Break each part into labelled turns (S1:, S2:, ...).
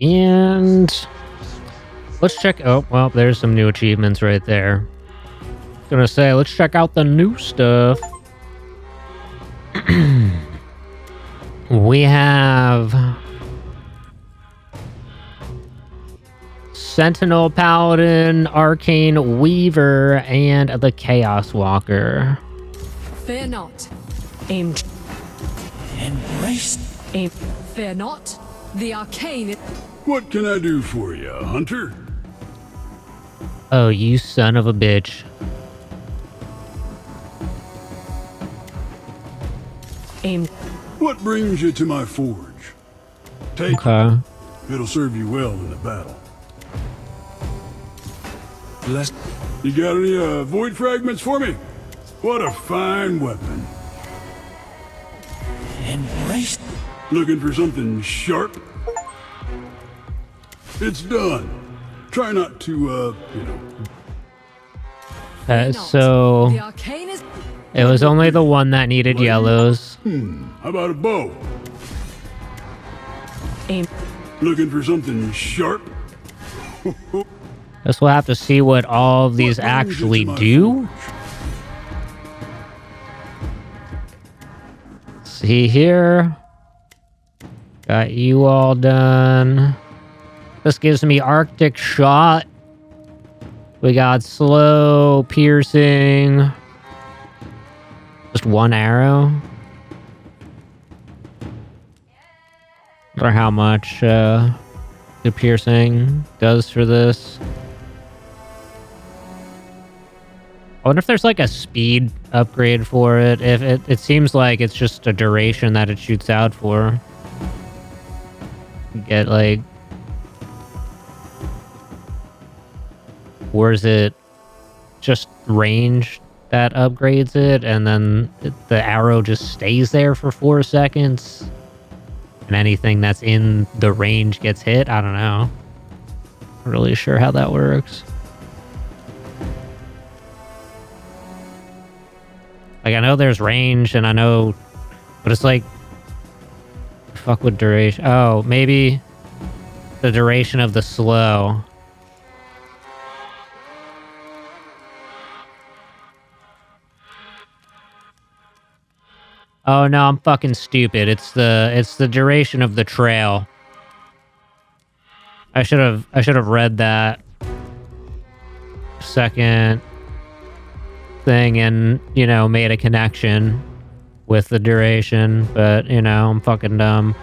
S1: And let's check. Oh, well, there's some new achievements right there. Gonna say, let's check out the new stuff. We have Sentinel Paladin, Arcane Weaver, and the Chaos Walker.
S2: Fear not. Aim.
S3: Embrace.
S2: Aim. Fear not. The arcane.
S4: What can I do for you, Hunter?
S1: Oh, you son of a bitch.
S2: Aim.
S4: What brings you to my forge? Take
S1: Okay.
S4: it. It'll serve you well in the battle.
S3: Bless.
S4: You got any void fragments for me? What a fine weapon.
S3: Embrace.
S4: Looking for something sharp? It's done. Try not to,
S1: So
S2: The arcane is.
S1: it was only the one that needed yellows.
S4: How about a bow?
S2: Aim.
S4: Looking for something sharp?
S1: Guess we'll have to see what all of these
S4: What brings you to
S1: actually
S4: my
S1: do.
S4: forge?
S1: See here. Got you all done. This gives me Arctic Shot. We got slow piercing. Just one arrow. Or how much the piercing does for this. I wonder if there's like a speed upgrade for it. If it seems like it's just a duration that it shoots out for. Get like, or is it just range that upgrades it, and then the arrow just stays there for 4 seconds, and anything that's in the range gets hit? I don't know. Not really sure how that works. Like, I know there's range, and I know, but it's like, fuck with duration. Oh, maybe the duration of the slow. Oh no, I'm fucking stupid. It's the duration of the trail. I should have read that second thing and, you know, made a connection with the duration, but, you know, I'm fucking dumb.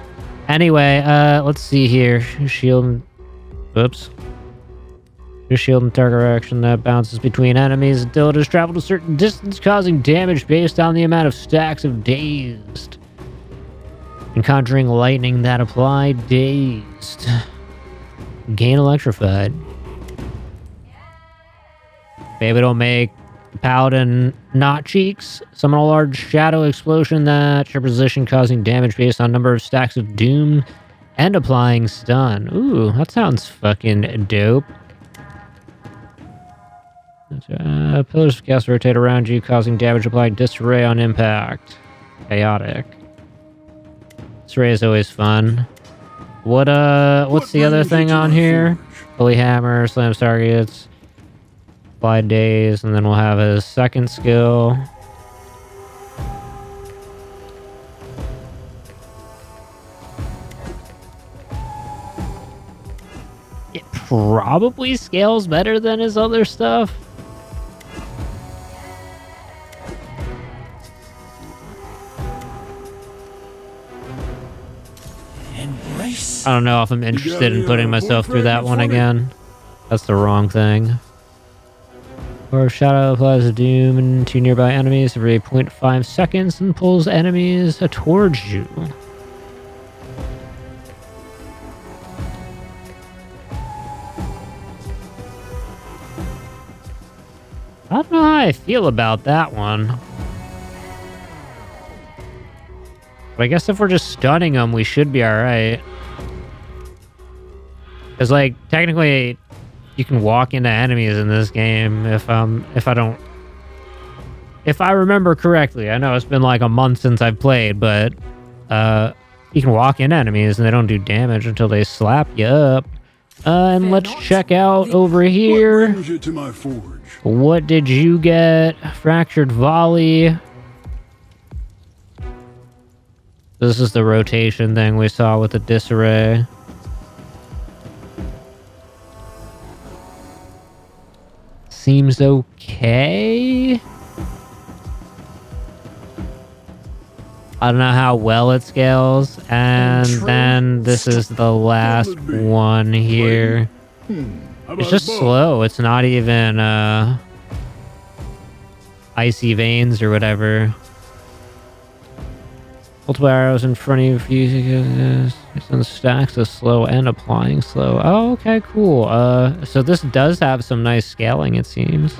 S1: Anyway, let's see here. Shield. Whoops. Your shield and target action that bounces between enemies until it has traveled a certain distance, causing damage based on the amount of stacks of dazed. Encountering lightning that apply dazed. Gain electrified. Maybe it'll make Paladin not cheeks. Summon a large shadow explosion that your position, causing damage based on number of stacks of doom and applying stun. Ooh, that sounds fucking dope. Pillars of chaos rotate around you, causing damage, applying disarray on impact. Chaotic. Disarray is always fun. What's the other thing on here? Holy hammer, slams targets, apply daze, and then we'll have his second skill. It probably scales better than his other stuff. I don't know if I'm interested in putting myself through that one again. That's the wrong thing. Or Shadow applies a doom into nearby enemies every 0.5 seconds and pulls enemies towards you. I don't know how I feel about that one. But I guess if we're just stunning them, we should be alright. Because, like, technically, you can walk into enemies in this game if I remember correctly. I know it's been like a month since I've played, but You can walk in enemies and they don't do damage until they slap you up. And
S2: Fear
S1: let's
S2: not.
S1: check out over
S4: What
S1: here.
S4: brings you to my forge?
S1: What did you get? Fractured volley. This is the rotation thing we saw with the disarray. Seems okay. I don't know how well it scales. And then this is the last one here.
S4: How about
S1: It's just
S4: a bow?
S1: slow. It's not even icy veins or whatever. Multiple arrows in front of you. Some stacks of slow and applying slow. Oh, okay, cool. So this does have some nice scaling, it seems.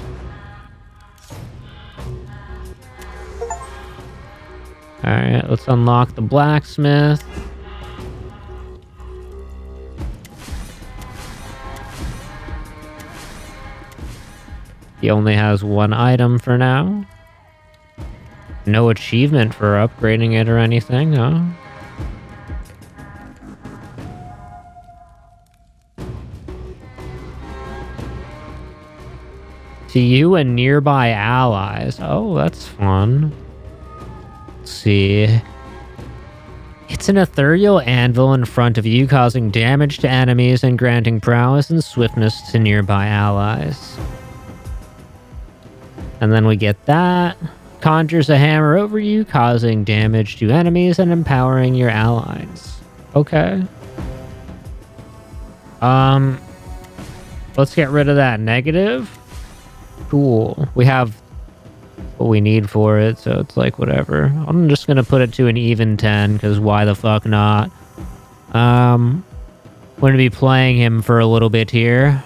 S1: Alright, let's unlock the blacksmith. He only has one item for now. No achievement for upgrading it or anything, huh? To you and nearby allies. Oh, that's fun. Let's see. It's an ethereal anvil in front of you, causing damage to enemies and granting prowess and swiftness to nearby allies. And then we get that. Conjures a hammer over you, causing damage to enemies and empowering your allies. Okay. Let's get rid of that negative. Cool. We have what we need for it, so it's like whatever. I'm just gonna put it to an even 10, because why the fuck not? We're gonna be playing him for a little bit here.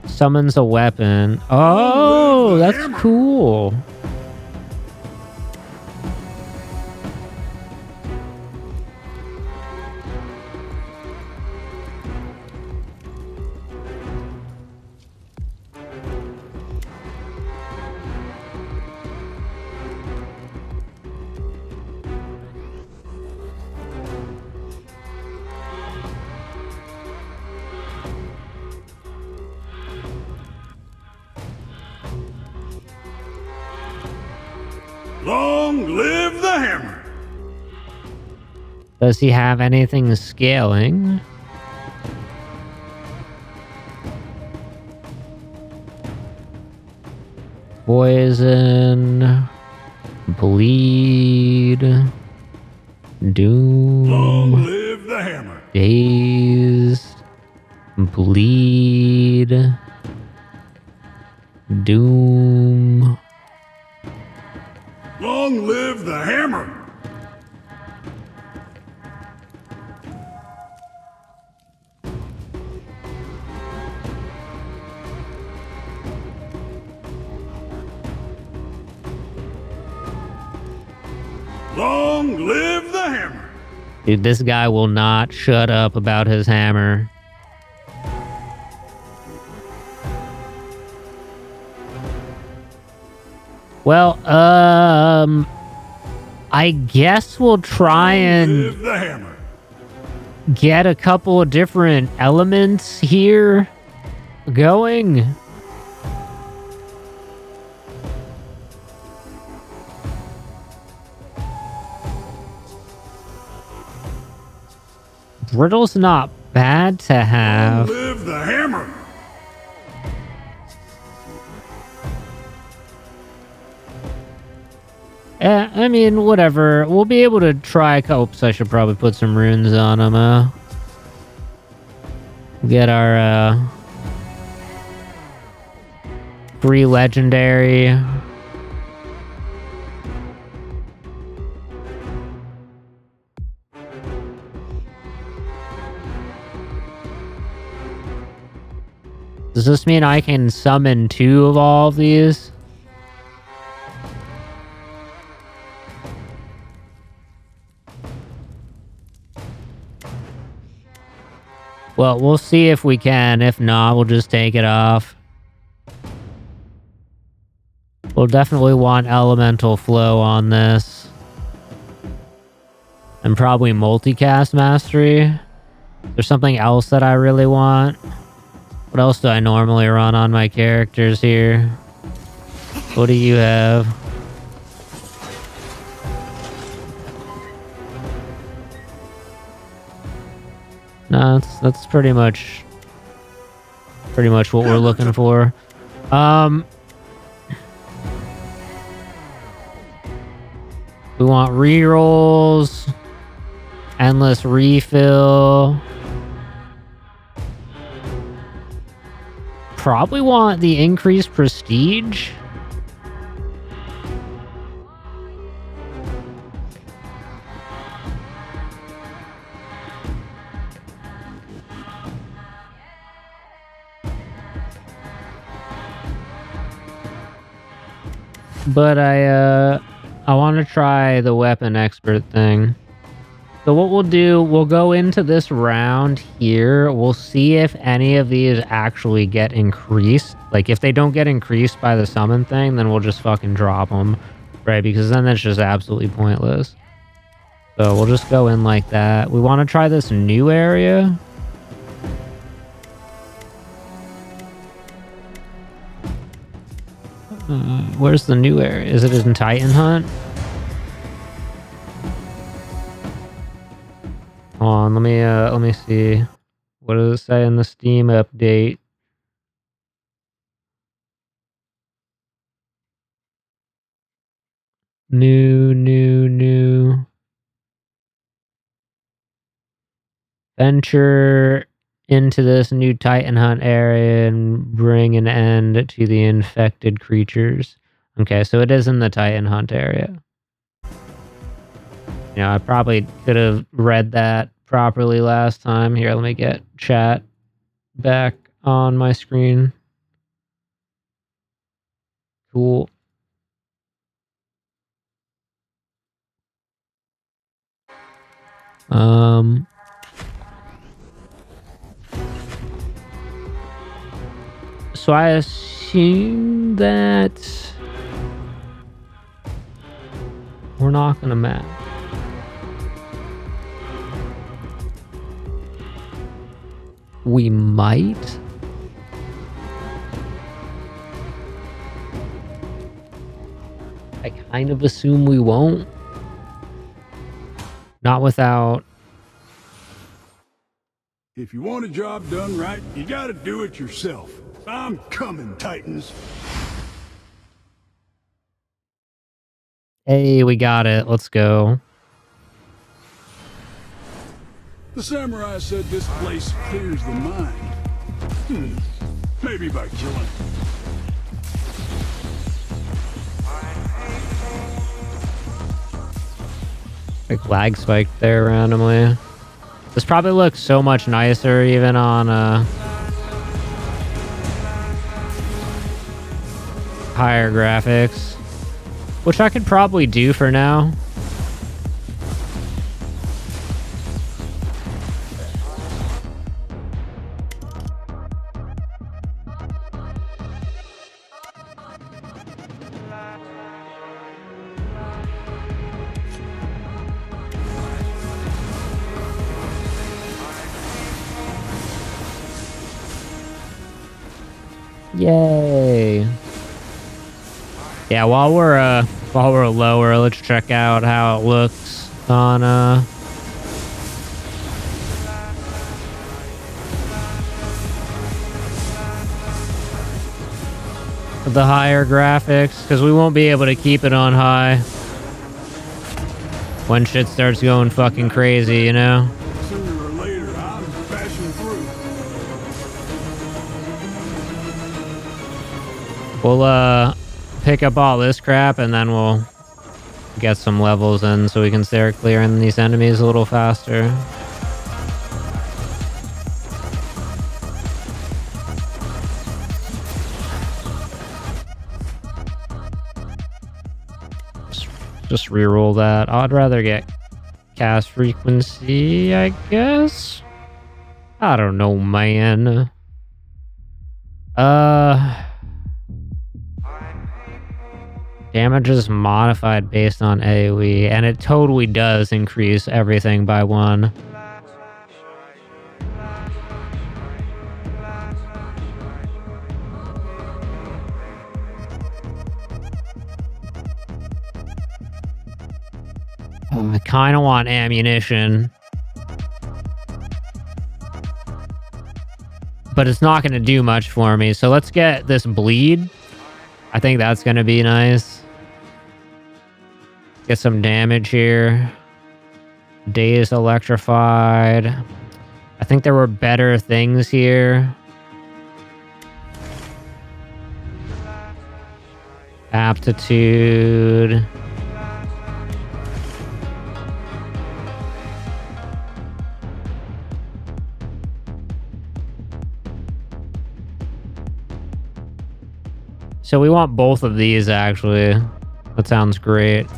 S1: Summons a weapon. Oh, that's cool.
S4: Long live the hammer!
S1: Does he have anything scaling? Poison, bleed, doom,
S4: Long live the hammer!
S1: daze, bleed, doom.
S4: Long live the hammer! Long live the hammer!
S1: Dude, this guy will not shut up about his hammer. Well, I guess we'll try and
S4: Live the hammer!
S1: get a couple of different elements here going. Brittle's not bad to have.
S4: Long live the hammer!
S1: I mean, whatever. We'll be able to try a couple. Oops, I should probably put some runes on him. Get our free legendary. Does this mean I can summon 2 of all of these? Well, we'll see if we can. If not, we'll just take it off. We'll definitely want elemental flow on this. And probably multicast mastery. There's something else that I really want. What else do I normally run on my characters here? What do you have? No, that's pretty much what we're looking for. We want rerolls, endless refill. Probably want the increased prestige. But I want to try the weapon expert thing. So what we'll do, we'll go into this round here. We'll see if any of these actually get increased. Like, if they don't get increased by the summon thing, then we'll just fucking drop them. Right? Because then that's just absolutely pointless. So we'll just go in like that. We want to try this new area. Where's the new area? Is it in Titan Hunt? Hold on, let me see. What does it say in the Steam update? New. Venture into this new Titan Hunt area and bring an end to the infected creatures. Okay, so it is in the Titan Hunt area. You know, I probably could have read that properly last time. Here, let me get chat back on my screen. Cool. So I assume that we're not gonna match. We might. I kind of assume we won't. Not without.
S4: If you want a job done right, you gotta do it yourself. I'm coming, Titans.
S1: Hey, we got it. Let's go.
S4: The samurai said this place clears the mind. Maybe by killing.
S1: Like lag spiked there randomly. This probably looks so much nicer even on higher graphics, which I could probably do for now. Yay. Yeah, while we're lower, let's check out how it looks on the higher graphics, because we won't be able to keep it on high when shit starts going fucking crazy, you know?
S4: Sooner or later, I'm bashing through.
S1: We'll pick up all this crap and then we'll get some levels in so we can start clearing these enemies a little faster. Just reroll that. I'd rather get cast frequency, I guess. I don't know, man. Damage is modified based on AoE, and it totally does increase everything by 1. I kind of want ammunition. But it's not going to do much for me. So let's get this bleed. I think that's going to be nice. Get some damage here. Dazed, electrified. I think there were better things here. Aptitude. So we want both of these, actually. That sounds great.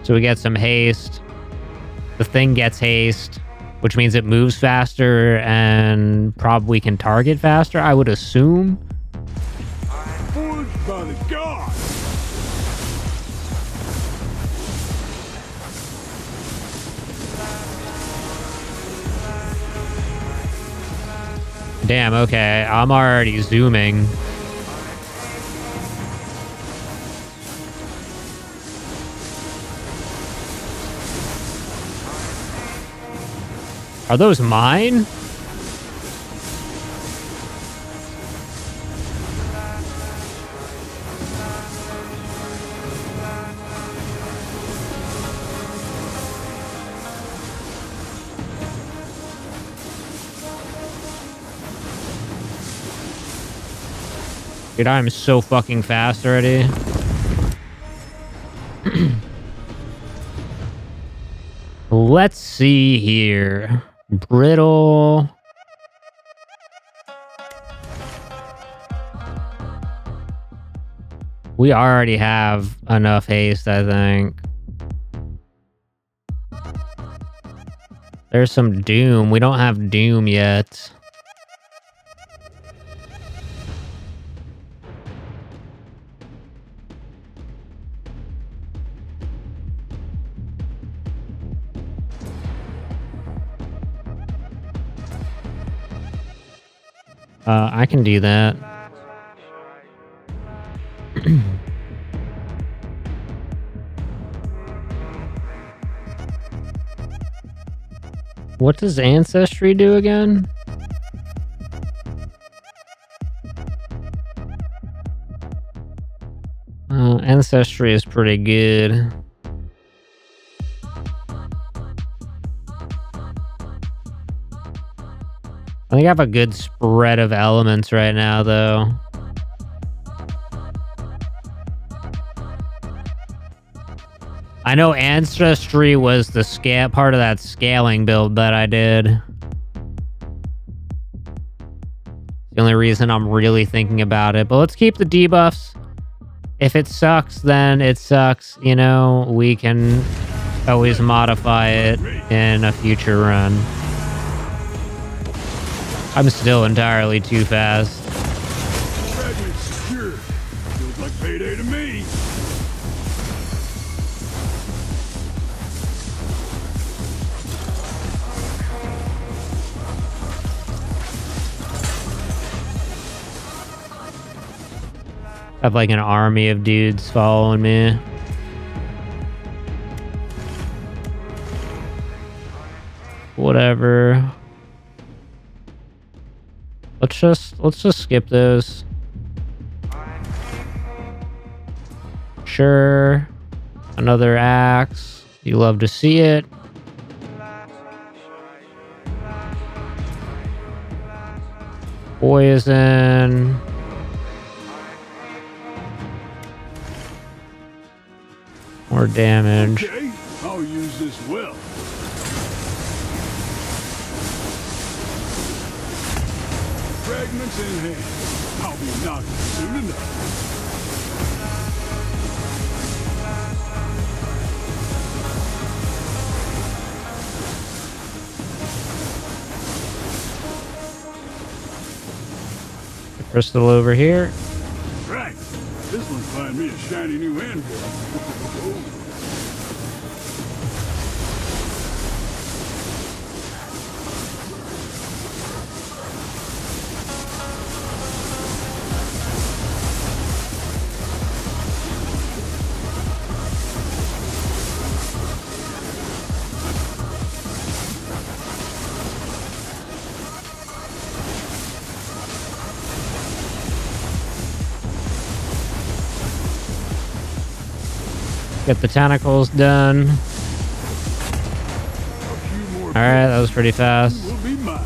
S1: So we get some haste. The thing gets haste, which means it moves faster and probably can target faster, I would assume.
S4: Forged by the gods.
S1: Damn, okay. I'm already zooming. Are those mine? Dude, I'm so fucking fast already. Let's see here. Brittle. We already have enough haste, I think. There's some doom. We don't have doom yet. I can do that. What does Ancestry do again? Ancestry is pretty good. I think I have a good spread of elements right now, though. I know Ancestry was the part of that scaling build that I did. The only reason I'm really thinking about it. But let's keep the debuffs. If it sucks, then it sucks. You know, we can always modify it in a future run. I'm still entirely too fast.
S4: Fragment secure. Feels like payday to me.
S1: I have like an army of dudes following me. Whatever. Let's just skip those. Sure. Another axe. You love to see it. Poison. More damage.
S4: Okay, I'll use this well. Fragments in hand. I'll be knocking soon enough.
S1: crystal over here.
S4: Right. This one's buying me a shiny new anvil.
S1: Get the tentacles done.
S4: A few more
S1: Alright, that was pretty fast.
S4: will be mine.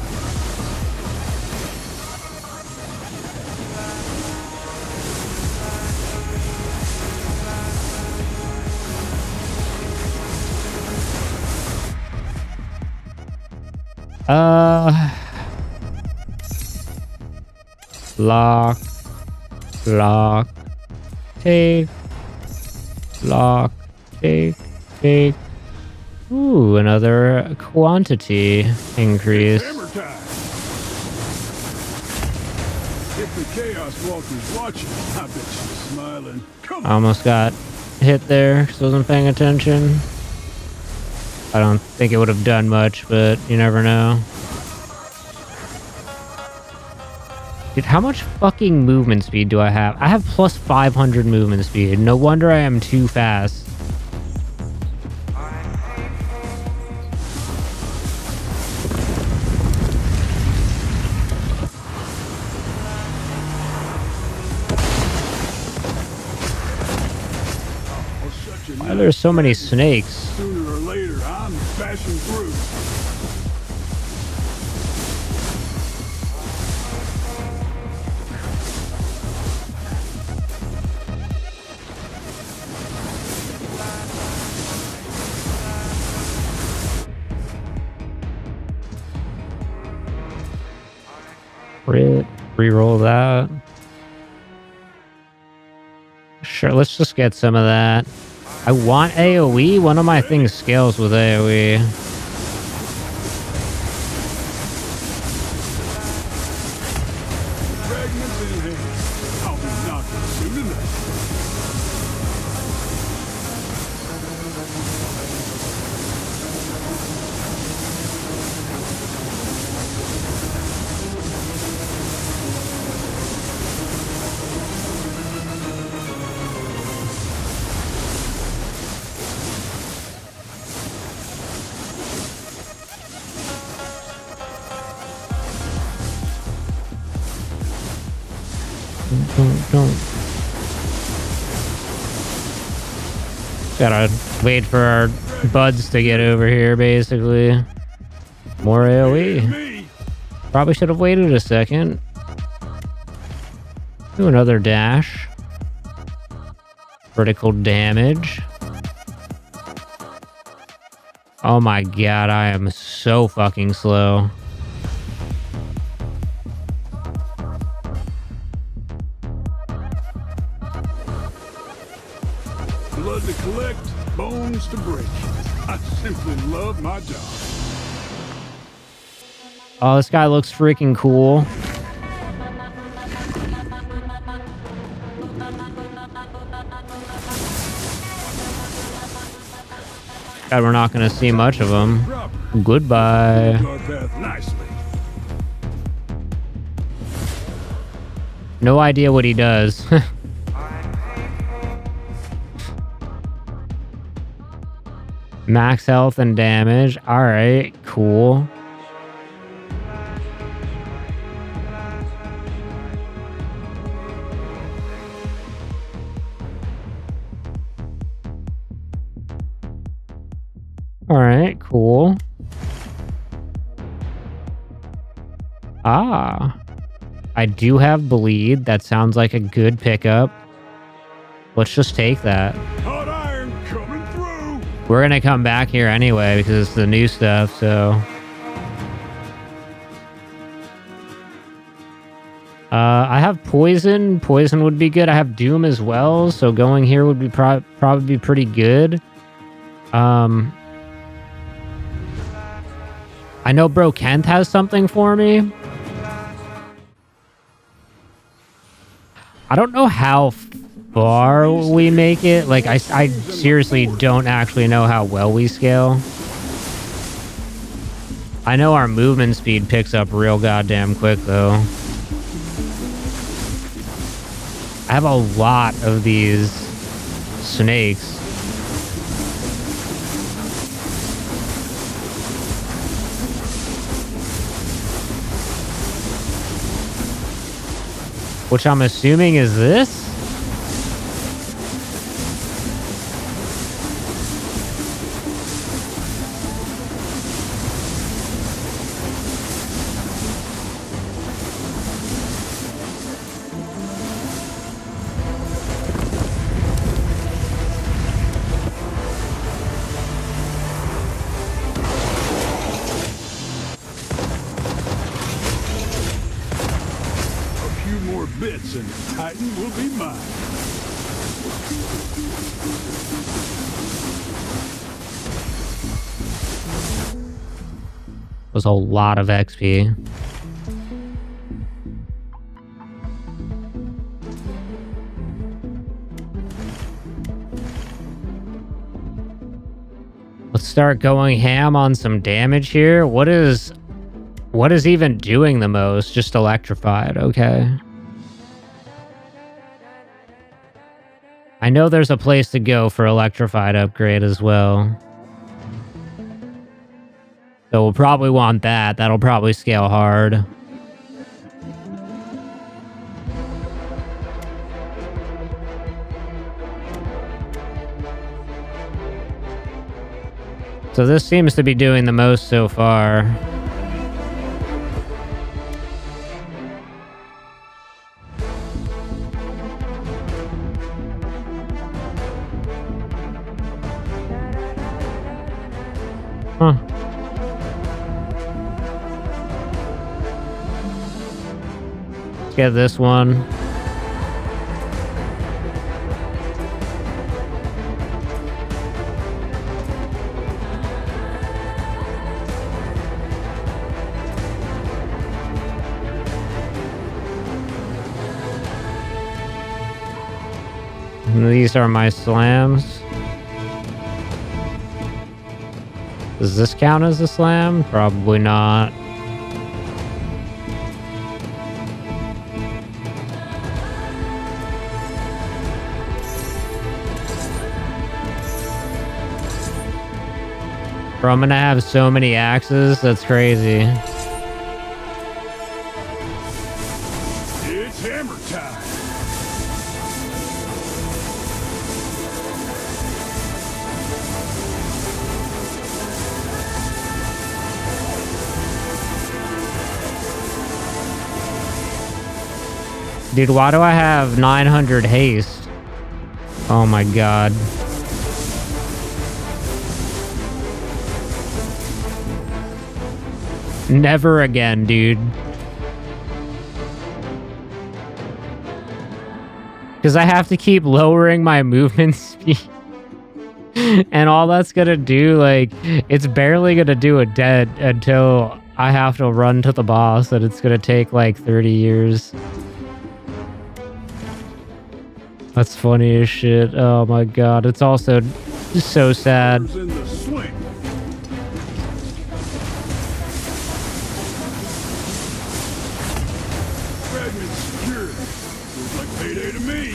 S1: Lock. Lock. Take. Lock. Take. Take. Ooh, another quantity increase.
S4: Hammer time. If the Chaos Walker's watching, I bet she's smiling. Come on.
S1: Almost got hit there because I wasn't paying attention. I don't think it would have done much, but you never know. Dude, how much fucking movement speed do I have? I have plus 500 movement speed. No wonder I am too fast. Why are there so many snakes?
S4: Sooner or later, I'm bashing through.
S1: Reroll that. Sure, let's just get some of that. I want AoE. One of my things scales with AoE.
S4: Fragments in hand. I'll be knocking soon enough.
S1: Don't. Gotta wait for our buds to get over here, basically. More AoE.
S4: Me.
S1: Probably should have waited a second. Do another dash. Critical damage. Oh my god, I am so fucking slow.
S4: Blood to collect, bones to break. I simply love my job.
S1: Oh, this guy looks freaking cool. God, we're not going to see much of him. Goodbye.
S4: Our path nicely.
S1: No idea what he does. Max health and damage. Alright, cool. Alright, cool. Ah. I do have bleed. That sounds like a good pickup. Let's just take that.
S4: Hot iron coming through.
S1: We're gonna come back here anyway because it's the new stuff, so... I have poison. Poison would be good. I have doom as well, so going here would be probably be pretty good. I know Bro Kent has something for me. I don't know how far we make it. Like, I seriously don't actually know how well we scale. I know our movement speed picks up real goddamn quick, though. I have a lot of these snakes. Which I'm assuming is this?
S4: Bits and the Titan will be mine.
S1: Was a lot of XP. Let's start going ham on some damage here. What is even doing the most? Just electrified, okay. I know there's a place to go for electrified upgrade as well. So we'll probably want that. That'll probably scale hard. So this seems to be doing the most so far. Huh. Let's get this one. And these are my slams. Does this count as a slam? Probably not. Bro, I'm gonna have so many axes. That's crazy.
S4: It's hammer time.
S1: Dude, why do I have 900 haste? Oh my god. Never again, dude. Because I have to keep lowering my movement speed. And all that's gonna do, like, it's barely gonna do a dead until I have to run to the boss, and it's gonna take like 30 years. That's funny as shit. Oh my god. It's also so sad.
S4: In the swing. Fragment secured. Looks like payday to me.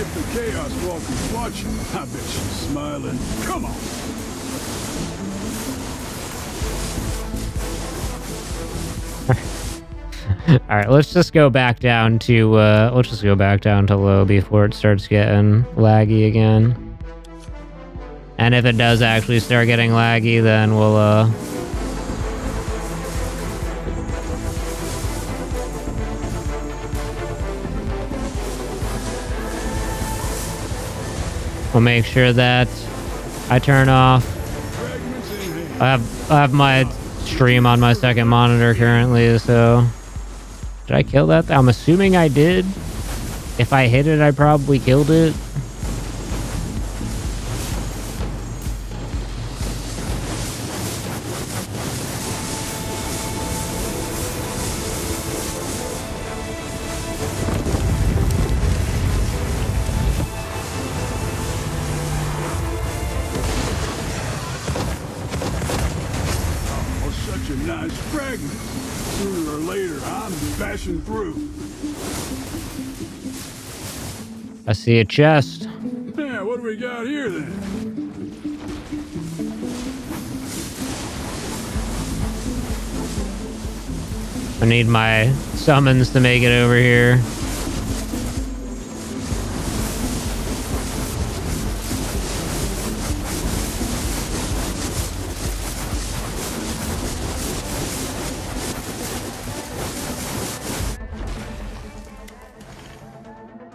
S4: If the Chaos Walker's watching, I bet she's smiling. Come on.
S1: All right, let's just go back down to low before it starts getting laggy again. And if it does actually start getting laggy, then we'll make sure that I turn off. I have my stream on my second monitor currently, so did I kill that? I'm assuming I did. If I hit it, I probably killed it.
S4: nice fragments. Sooner or later, I'm bashing through.
S1: I see a chest.
S4: Yeah, what do we got here then?
S1: I need my summons to make it over here.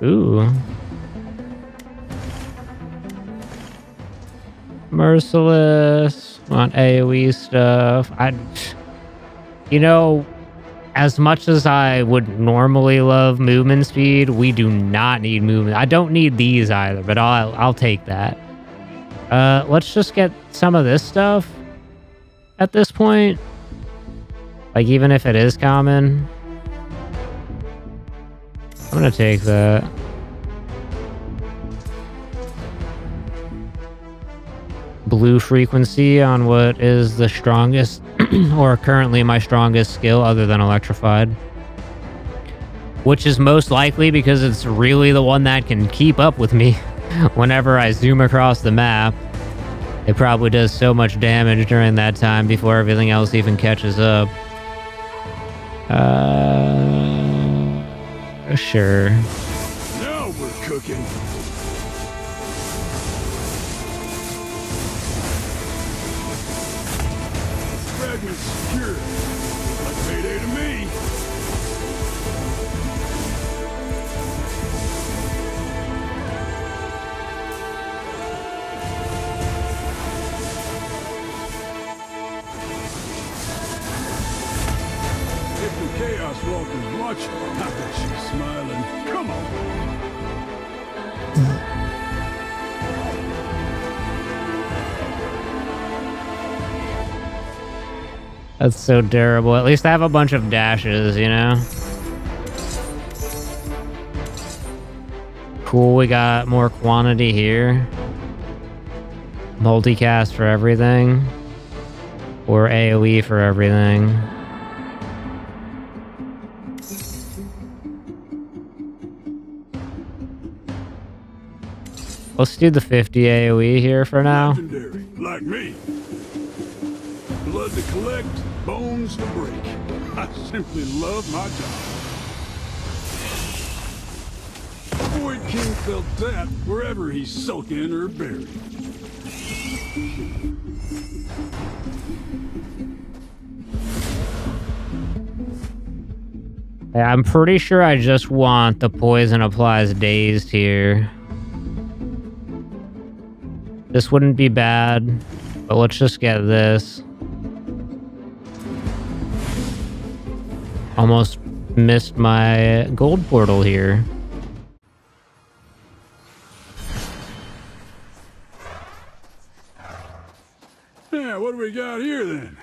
S1: Ooh. Merciless. Want AoE stuff. You know, as much as I would normally love movement speed, we do not need movement. I don't need these either, but I'll take that. Let's just get some of this stuff at this point. Like, even if it is common. I'm gonna take that. Blue frequency on what is the strongest or currently my strongest skill other than electrified. Which is most likely because it's really the one that can keep up with me whenever I zoom across the map. It probably does so much damage during that time before everything else even catches up. Sure.
S4: Now we're cooking. Fragments secure. Like payday to me. If the Chaos Walker's watching, I bet she's smiling. Come on.
S1: That's so terrible. At least I have a bunch of dashes, you know? Cool, we got more quantity here. Multicast for everything. Or AoE for everything. Let's do the 50 AoE here for now.
S4: Legendary, like me. Blood to collect, bones to break. I simply love my job. Void King felt that wherever he's sulking or buried.
S1: Yeah, I'm pretty sure I just want the poison applies dazed here. This wouldn't be bad, but let's just get this. Almost missed my gold portal here.
S4: Yeah, what do we got here then?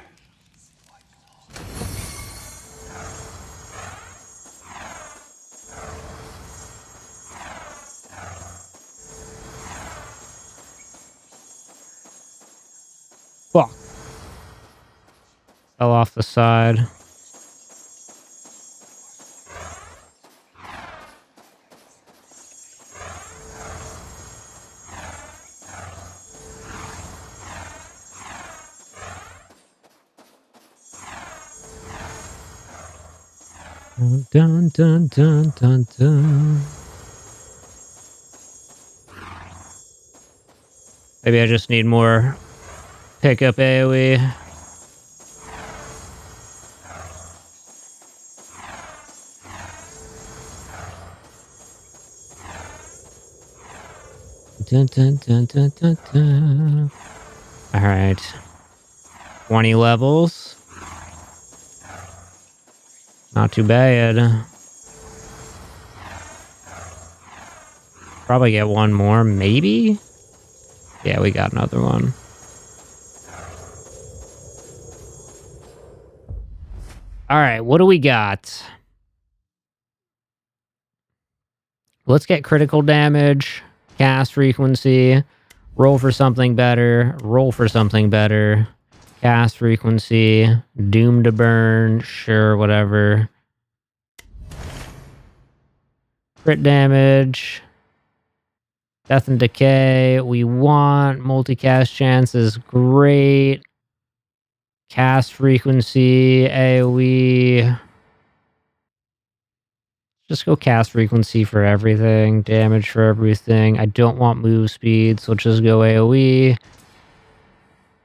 S1: Fuck. Fell off the side. Dun dun dun dun dun. Maybe I just need more pickup AoE. Dun, dun, dun, dun, dun, dun. All right. 20 levels. Not too bad. Probably get one more, maybe? Yeah, we got another one. All right, what do we got? Let's get critical damage, cast frequency, roll for something better, roll for something better, Cast frequency. Doom to burn. Sure, whatever. Crit damage. Death and decay. We want multicast chances. Great. Cast frequency. AoE. Just go cast frequency for everything. Damage for everything. I don't want move speed, so just go AoE.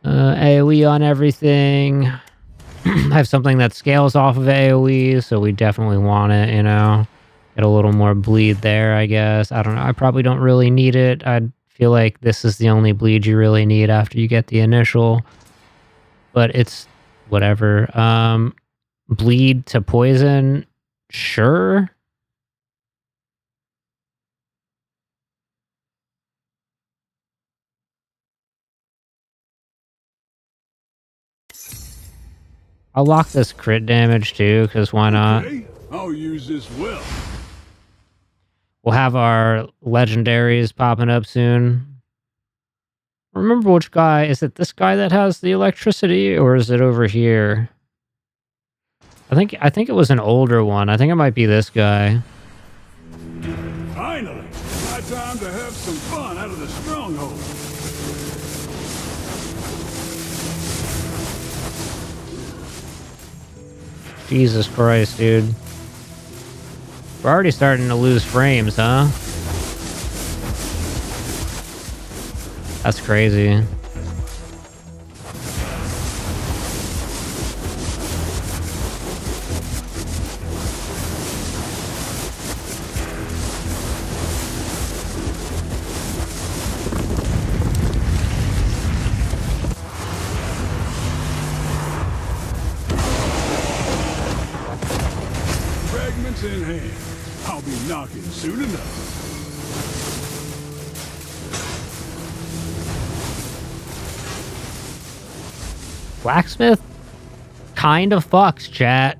S1: AoE on everything. I have something that scales off of AoE, so we definitely want it, you know. Get a little more bleed there, I guess. I don't know. I probably don't really need it. I feel like this is the only bleed you really need after you get the initial. But it's whatever. Bleed to poison. Sure. I'll lock this crit damage too, because why not?
S4: Okay, I'll use this well.
S1: We'll have our legendaries popping up soon. Remember which guy, is it this guy that has the electricity, or is it over here? I think it was an older one. I think it might be this guy.
S4: Finally, my time to have some fun out of the stronghold.
S1: Jesus Christ, dude. We're already starting to lose frames, huh? That's crazy.
S4: Fragments in hand. I'll be knocking soon enough.
S1: Blacksmith kind of fucks, chat.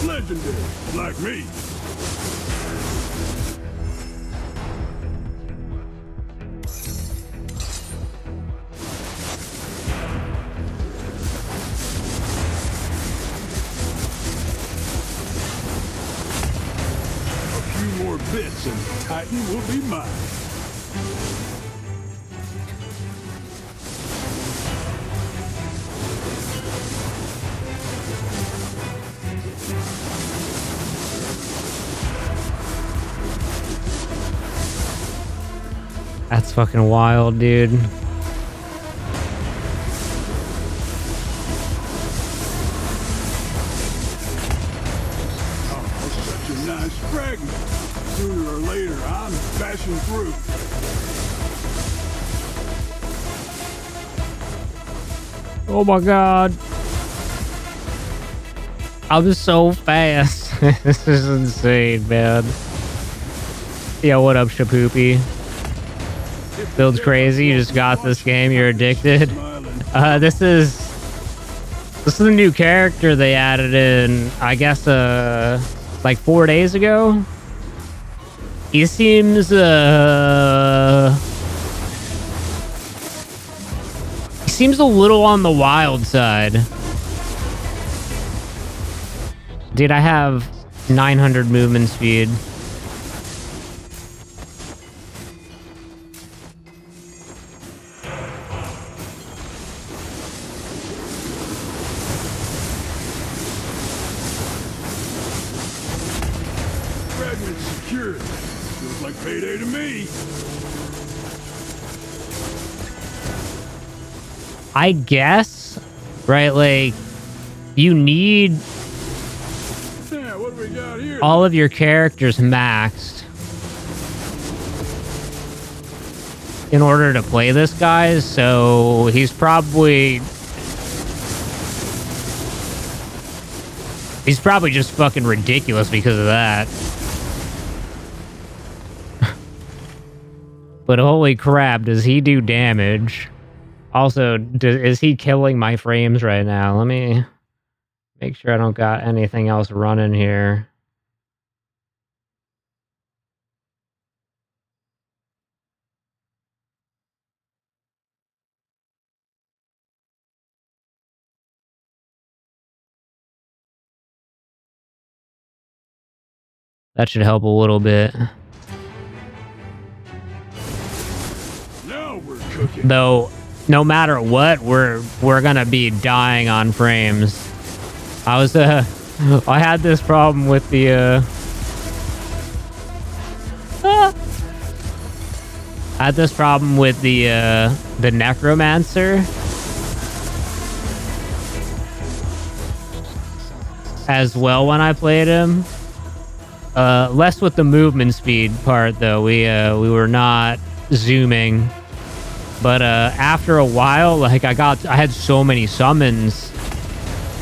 S4: Legendary, like me. More bits and the Titan will be mine.
S1: That's fucking wild, dude.
S4: Nice fragment. Sooner or later, I'm bashing through.
S1: Oh my god. I'm so fast. This is insane, man. Yeah, what up, Shapoopy? Build's crazy. You just got this game. You're addicted. This is a new character they added in, I guess, like 4 days ago. He seems a little on the wild side. Dude, I have 900 movement speed.
S4: Fragment secured. Feels like payday to me.
S1: I guess, right? Like, you need
S4: Yeah, what do we got here?
S1: all of your characters maxed in order to play this guy, so he's probably just fucking ridiculous because of that. But holy crap, does he do damage? Also, is he killing my frames right now? Let me Make sure I don't got anything else running here. That should help a little bit.
S4: Now we're cooking.
S1: Though, no matter what, we're gonna be dying on frames. I had this problem with the I had this problem with the necromancer as well when I played him. Less with the movement speed part though. We were not zooming. But after a while, like I had so many summons.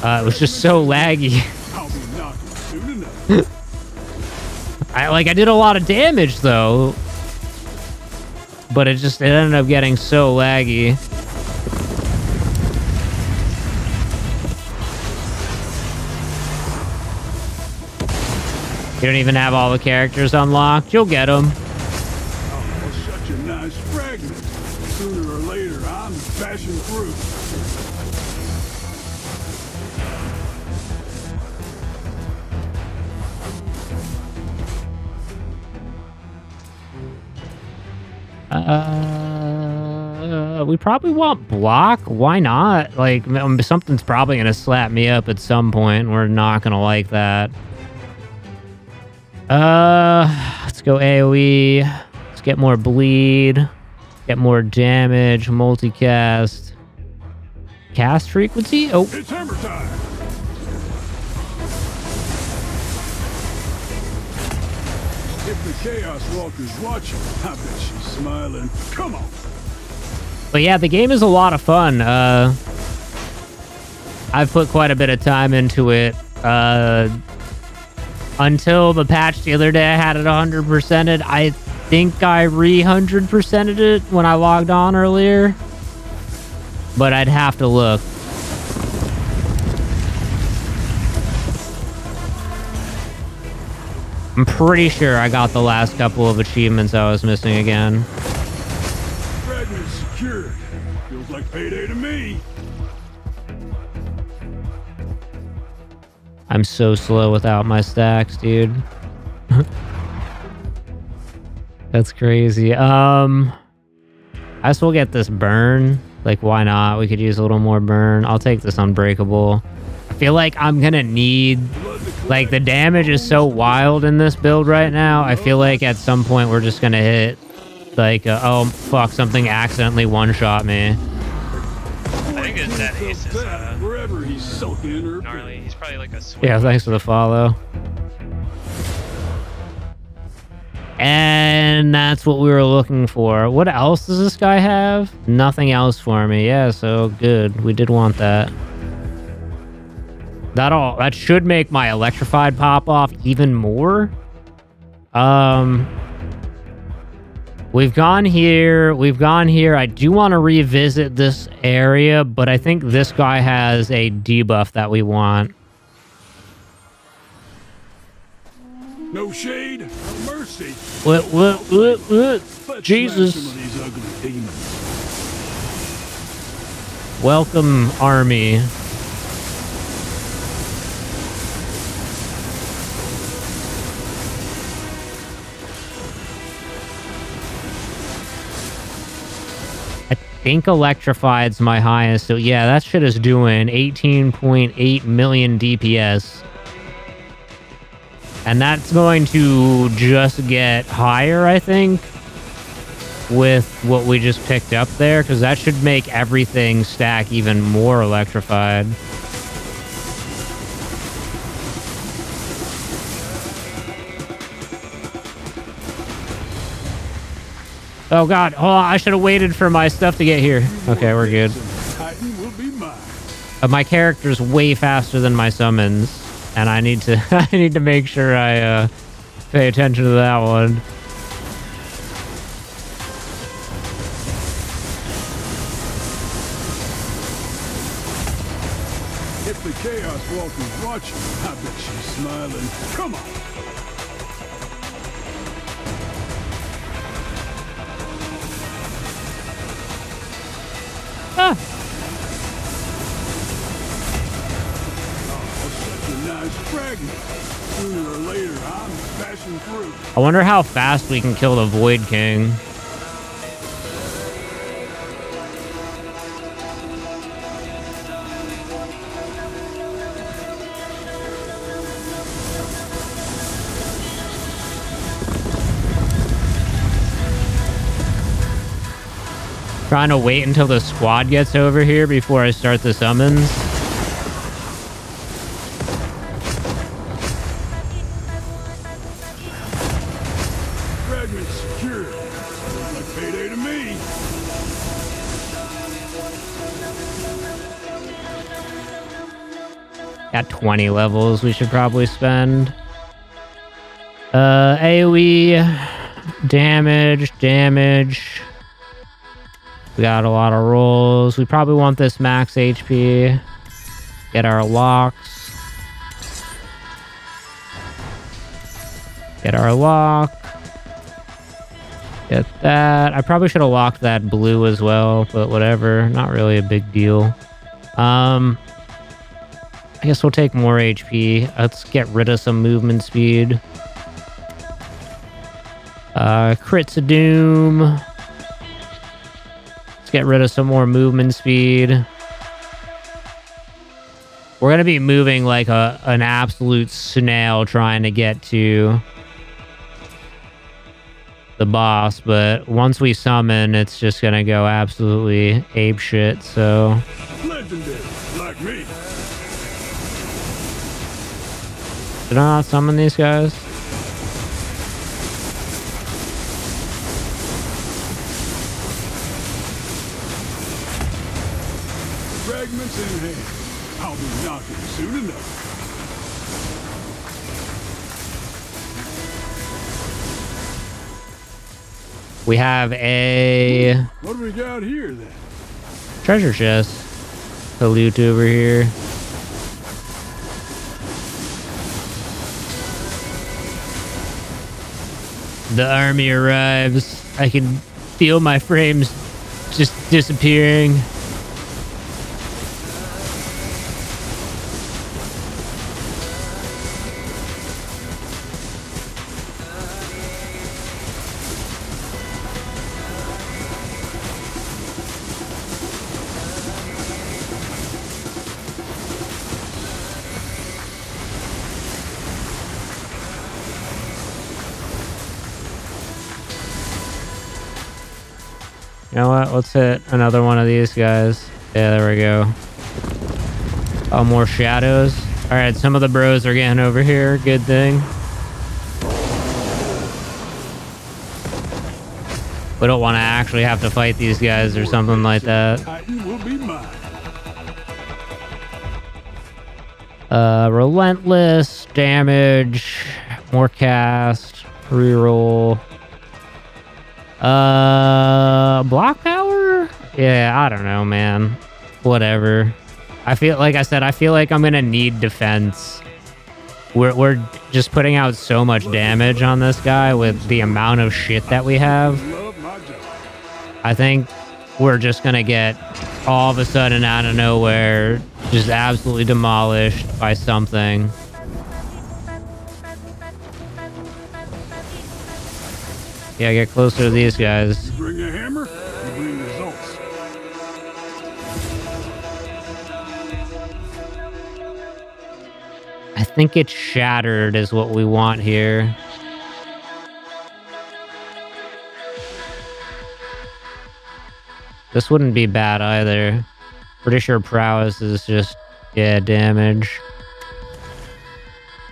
S1: It was just so laggy.
S4: I'll be knocking soon enough.
S1: I did a lot of damage though. But it ended up getting so laggy. You don't even have all the characters unlocked. You'll get them.
S4: Oh, such a nice fragment. Sooner or later, I'm bashing through.
S1: We probably want block. Why not? Like, something's probably gonna slap me up at some point. We're not gonna like that. Let's go AoE. Let's get more bleed. Get more damage. Multicast. Cast frequency? Oh.
S4: It's hammer time. If the Chaos Walker's watching, I bet she's smiling. Come on.
S1: But yeah, the game is a lot of fun. I've put quite a bit of time into it. Until the patch the other day, I had it 100%ed. I think I re-100%ed it when I logged on earlier. But I'd have to look. I'm pretty sure I got the last couple of achievements I was missing again.
S4: Fragment secured. Feels like payday to me.
S1: I'm so slow without my stacks, dude. That's crazy. I guess we'll get this burn. Like, why not? We could use a little more burn. I'll take this unbreakable. I feel like I'm gonna need... Like, the damage is so wild in this build right now. I feel like at some point we're just gonna hit... Like, oh, fuck, something accidentally one-shot me.
S5: I think it's that ace is
S4: Wherever he's sulking or
S5: gnarly. He's probably like a SwInD.
S1: Yeah, thanks for the follow. And that's what we were looking for. What else does this guy have? Nothing else for me. Yeah, so good. We did want that. That should make my electrified pop off even more. We've gone here. I do want to revisit this area, but I think this guy has a debuff that we want.
S4: no shade, no mercy.
S1: What?
S4: Let's
S1: Jesus.
S4: smash some of these ugly demons.
S1: Welcome, army. I think electrified's my highest, so yeah, that shit is doing 18.8 million DPS. And that's going to just get higher, I think, with what we just picked up there, because that should make everything stack even more electrified. Oh god, hold on, I should have waited for my stuff to get here. Okay, we're good.
S4: Titan will be mine.
S1: My character's way faster than my summons, and I need to I need to make sure I pay attention to that one.
S4: If the Chaos Walker's watching, I bet she's smiling. Come on.
S1: Ah.
S4: Oh, such a nice fragment. Sooner or later, I'm smashing through.
S1: I wonder how fast we can kill the Void King. Trying to wait until the squad gets over here before I start the summons.
S4: Fragment secure. Sounds like payday to me.
S1: Got 20 levels we should probably spend. AoE, damage. We got a lot of rolls. We probably want this max HP. Get our locks. Get our lock. Get that. I probably should have locked that blue as well, but whatever. Not really a big deal. I guess we'll take more HP. Let's get rid of some movement speed. Crits of Doom. Get rid of some more movement speed. We're gonna be moving like an absolute snail trying to get to the boss, but once we summon, it's just gonna go absolutely apeshit. So
S4: Legendary, like me.
S1: did I not summon these guys?
S4: Fragments in hand. I'll be knocking soon enough.
S1: We have a
S4: What do we got here then?
S1: treasure chest to loot over here. The army arrives. I can feel my frames just disappearing. You know what? Let's hit another one of these guys. Yeah, there we go. Oh, more shadows. All right, some of the bros are getting over here. Good thing. We don't want to actually have to fight these guys or something like that.
S4: Titan will be mine.
S1: Relentless damage, more cast, reroll. Block power? Yeah, I don't know, man. Whatever. I feel like I said, I feel like I'm gonna need defense. We're just putting out so much damage on this guy with the amount of shit that we have.
S4: Love my job.
S1: I think we're just gonna get all of a sudden out of nowhere just absolutely demolished by something. Yeah, get closer to these guys.
S4: You bring a hammer, you bring results.
S1: I think it's shattered is what we want here. This wouldn't be bad either. Pretty sure prowess is just, yeah, damage.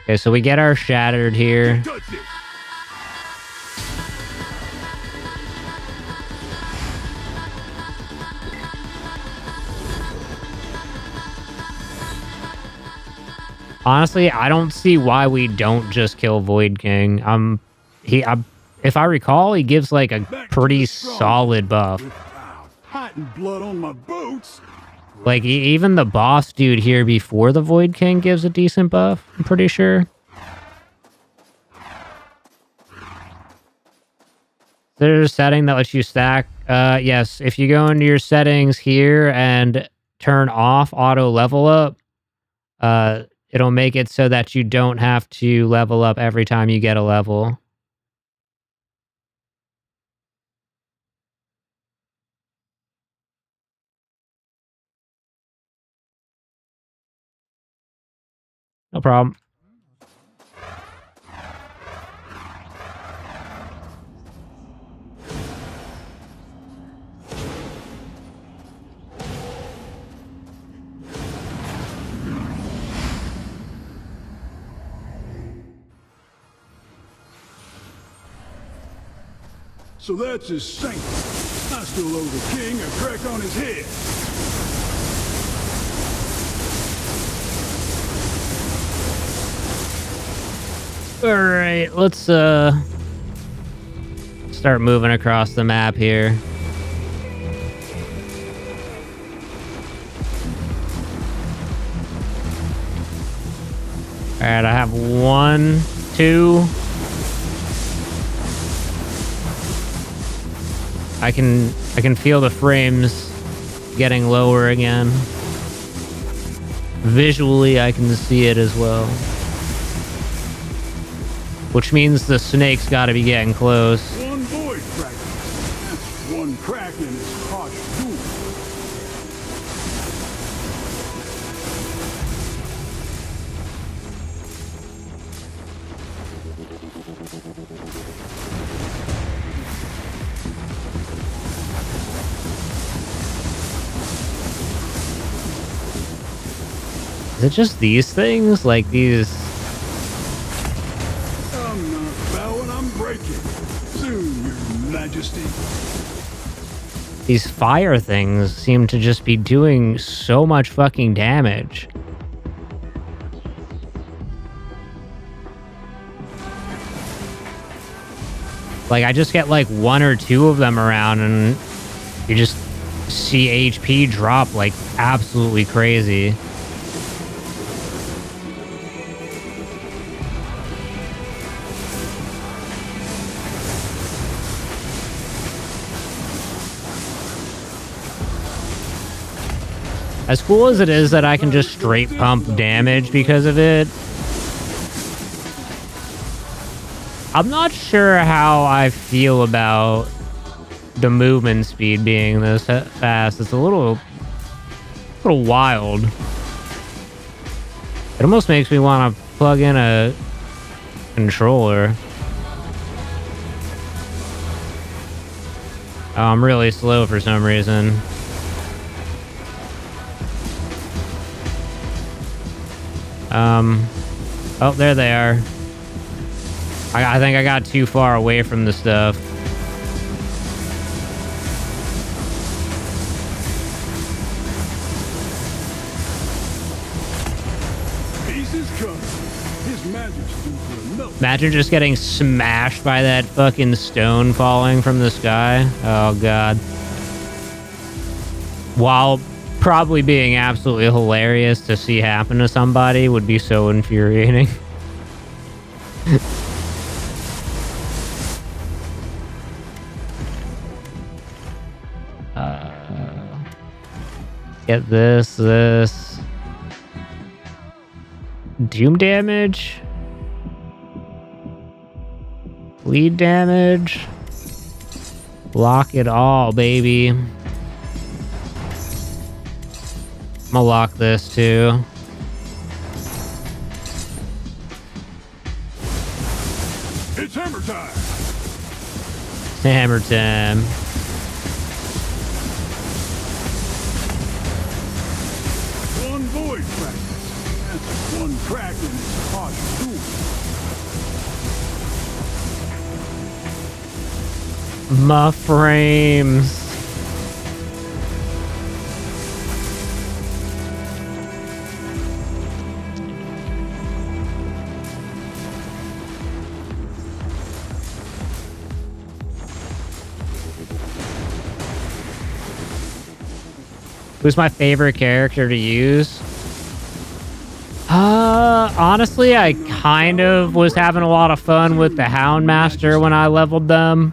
S1: Okay, so we get our shattered here.
S4: Touch this.
S1: Honestly, I don't see why we don't just kill Void King. If I recall, he gives like a
S4: Back to
S1: pretty
S4: the strong.
S1: solid buff.
S4: With hot and blood on my boots.
S1: Like, even the boss dude here before the Void King gives a decent buff, I'm pretty sure. There's a setting that lets you stack. Yes, if you go into your settings here and turn off auto level up, it'll make it so that you don't have to level up every time you get a level. No problem.
S4: So that's his saint. I still owe the king a crack on his head.
S1: All right, let's start moving across the map here. All right, I have 1, 2. I can feel the frames getting lower again. Visually, I can see it as well. Which means the snake's got to be getting close.
S4: One void fragment. That's one crack in his harsh tool.
S1: Is it just these things? Like these...
S4: I'm not bowing, I'm breaking. Soon, your majesty.
S1: These fire things seem to just be doing so much fucking damage. Like, I just get like 1 or 2 of them around and you just see HP drop like absolutely crazy. As cool as it is that I can just straight pump damage because of it, I'm not sure how I feel about the movement speed being this fast. It's a little wild. It almost makes me want to plug in a controller. Oh, I'm really slow for some reason. Oh, there they are. I think I got too far away from the stuff.
S4: Pieces coming. His majesty will melt.
S1: Imagine just getting smashed by that fucking stone falling from the sky. Oh, God. While probably being absolutely hilarious to see happen to somebody would be so infuriating. Get this. Doom damage. Bleed damage. Lock it all, baby. I'm gonna lock this too.
S4: It's hammer time.
S1: Hammer time.
S4: One void fragment. That's one crack in his harsh tool.
S1: My frames. Who's my favorite character to use? Honestly, I kind of was having a lot of fun with the Houndmaster when I leveled them.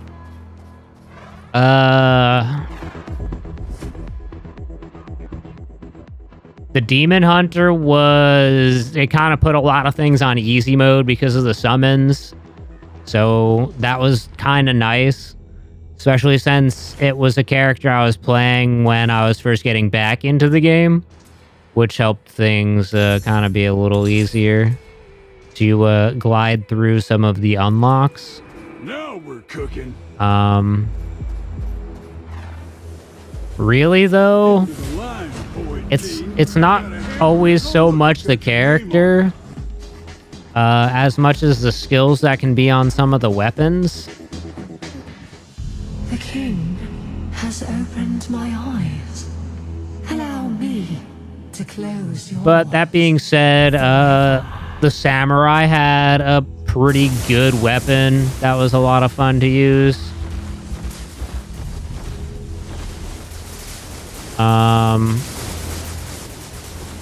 S1: The Demon Hunter it kind of put a lot of things on easy mode because of the summons. So that was kind of nice. Especially since it was a character I was playing when I was first getting back into the game. Which helped things kind of be a little easier to glide through some of the unlocks.
S4: Now we're cooking.
S1: Really though,
S4: The line, boy,
S1: it's not always so much the character as much as the skills that can be on some of the weapons.
S2: The king has opened my eyes. Allow me to close your
S1: But that being said, the samurai had a pretty good weapon that was a lot of fun to use.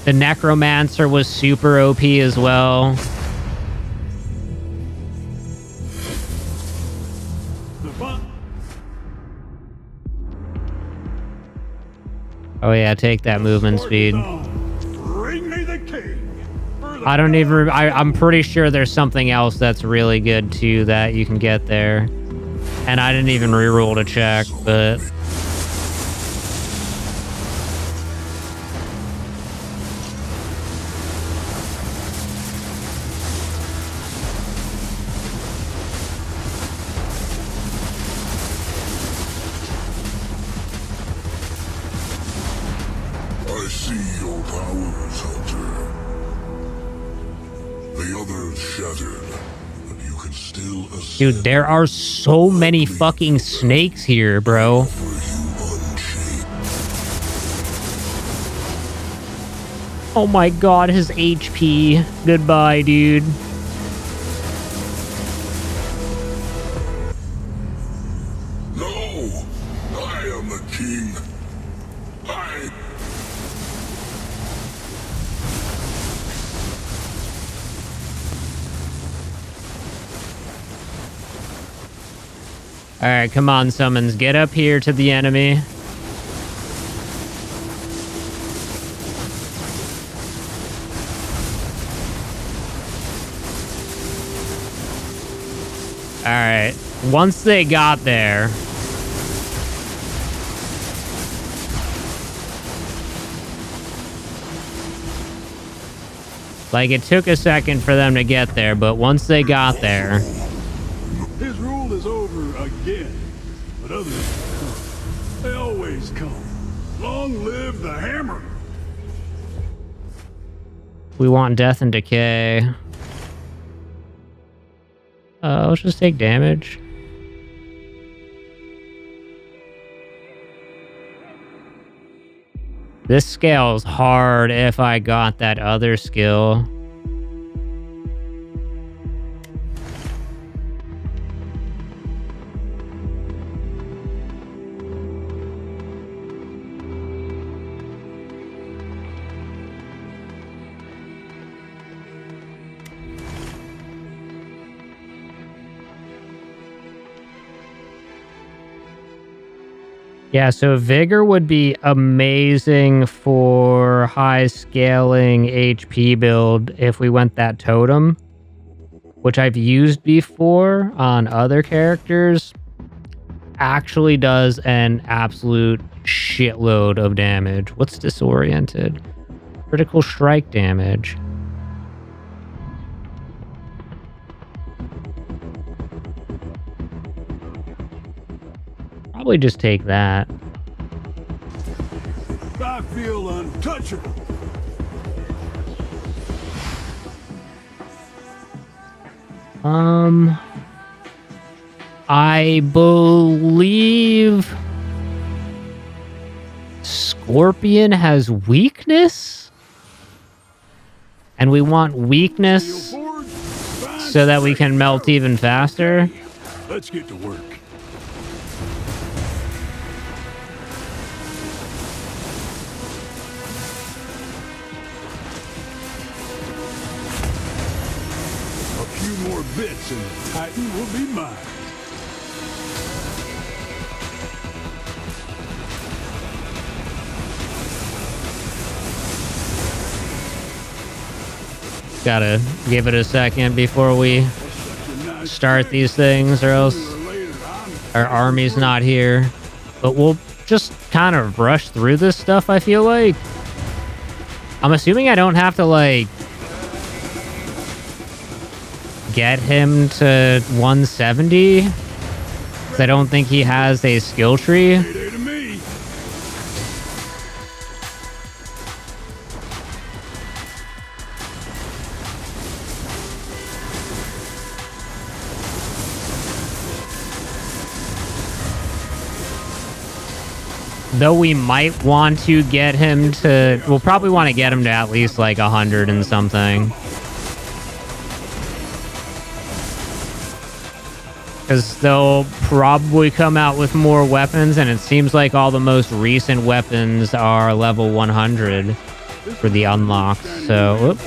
S1: The necromancer was super OP as well. Oh yeah, take that movement speed.
S4: Bring me the king.
S1: I don't even... I'm pretty sure there's something else that's really good too that you can get there. And I didn't even reroll to check, but...
S6: I see your powers, Hunter. The others shattered, but you can still ascend.
S1: Dude, there are so many fucking snakes here, bro.
S6: For you unchained.
S1: Oh my god, his HP. Goodbye, dude.
S6: No! I am the king.
S1: Alright, come on, summons. Get up here to the enemy. Alright, once they got there... Like, it took a second for them to get there, but once they got there...
S4: His rule is over again, but others come. They always come. Long live the hammer!
S1: We want death and decay. Let's just take damage. This scales hard if I got that other skill. Yeah, so Vigor would be amazing for high scaling HP build if we went that totem, which I've used before on other characters. Actually does an absolute shitload of damage. What's disoriented? Critical strike damage. Probably just take that.
S4: I feel untouchable.
S1: I believe Scorpion has weakness, and we want weakness so that we can melt even faster.
S4: Let's get to work. more bits and the Titan will be mine.
S1: Gotta give it a second before we start these things, or else our army's not here. But we'll just kind of rush through this stuff, I feel like. I'm assuming I don't have to, like, get him to 170. Because I don't think he has a skill tree.
S4: Payday to me.
S1: Though we might want to get him to... We'll probably want to get him to at least like 100 and something. Because they'll probably come out with more weapons, and it seems like all the most recent weapons are level 100 for the unlocks. So, whoop.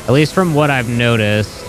S1: At least from what I've noticed.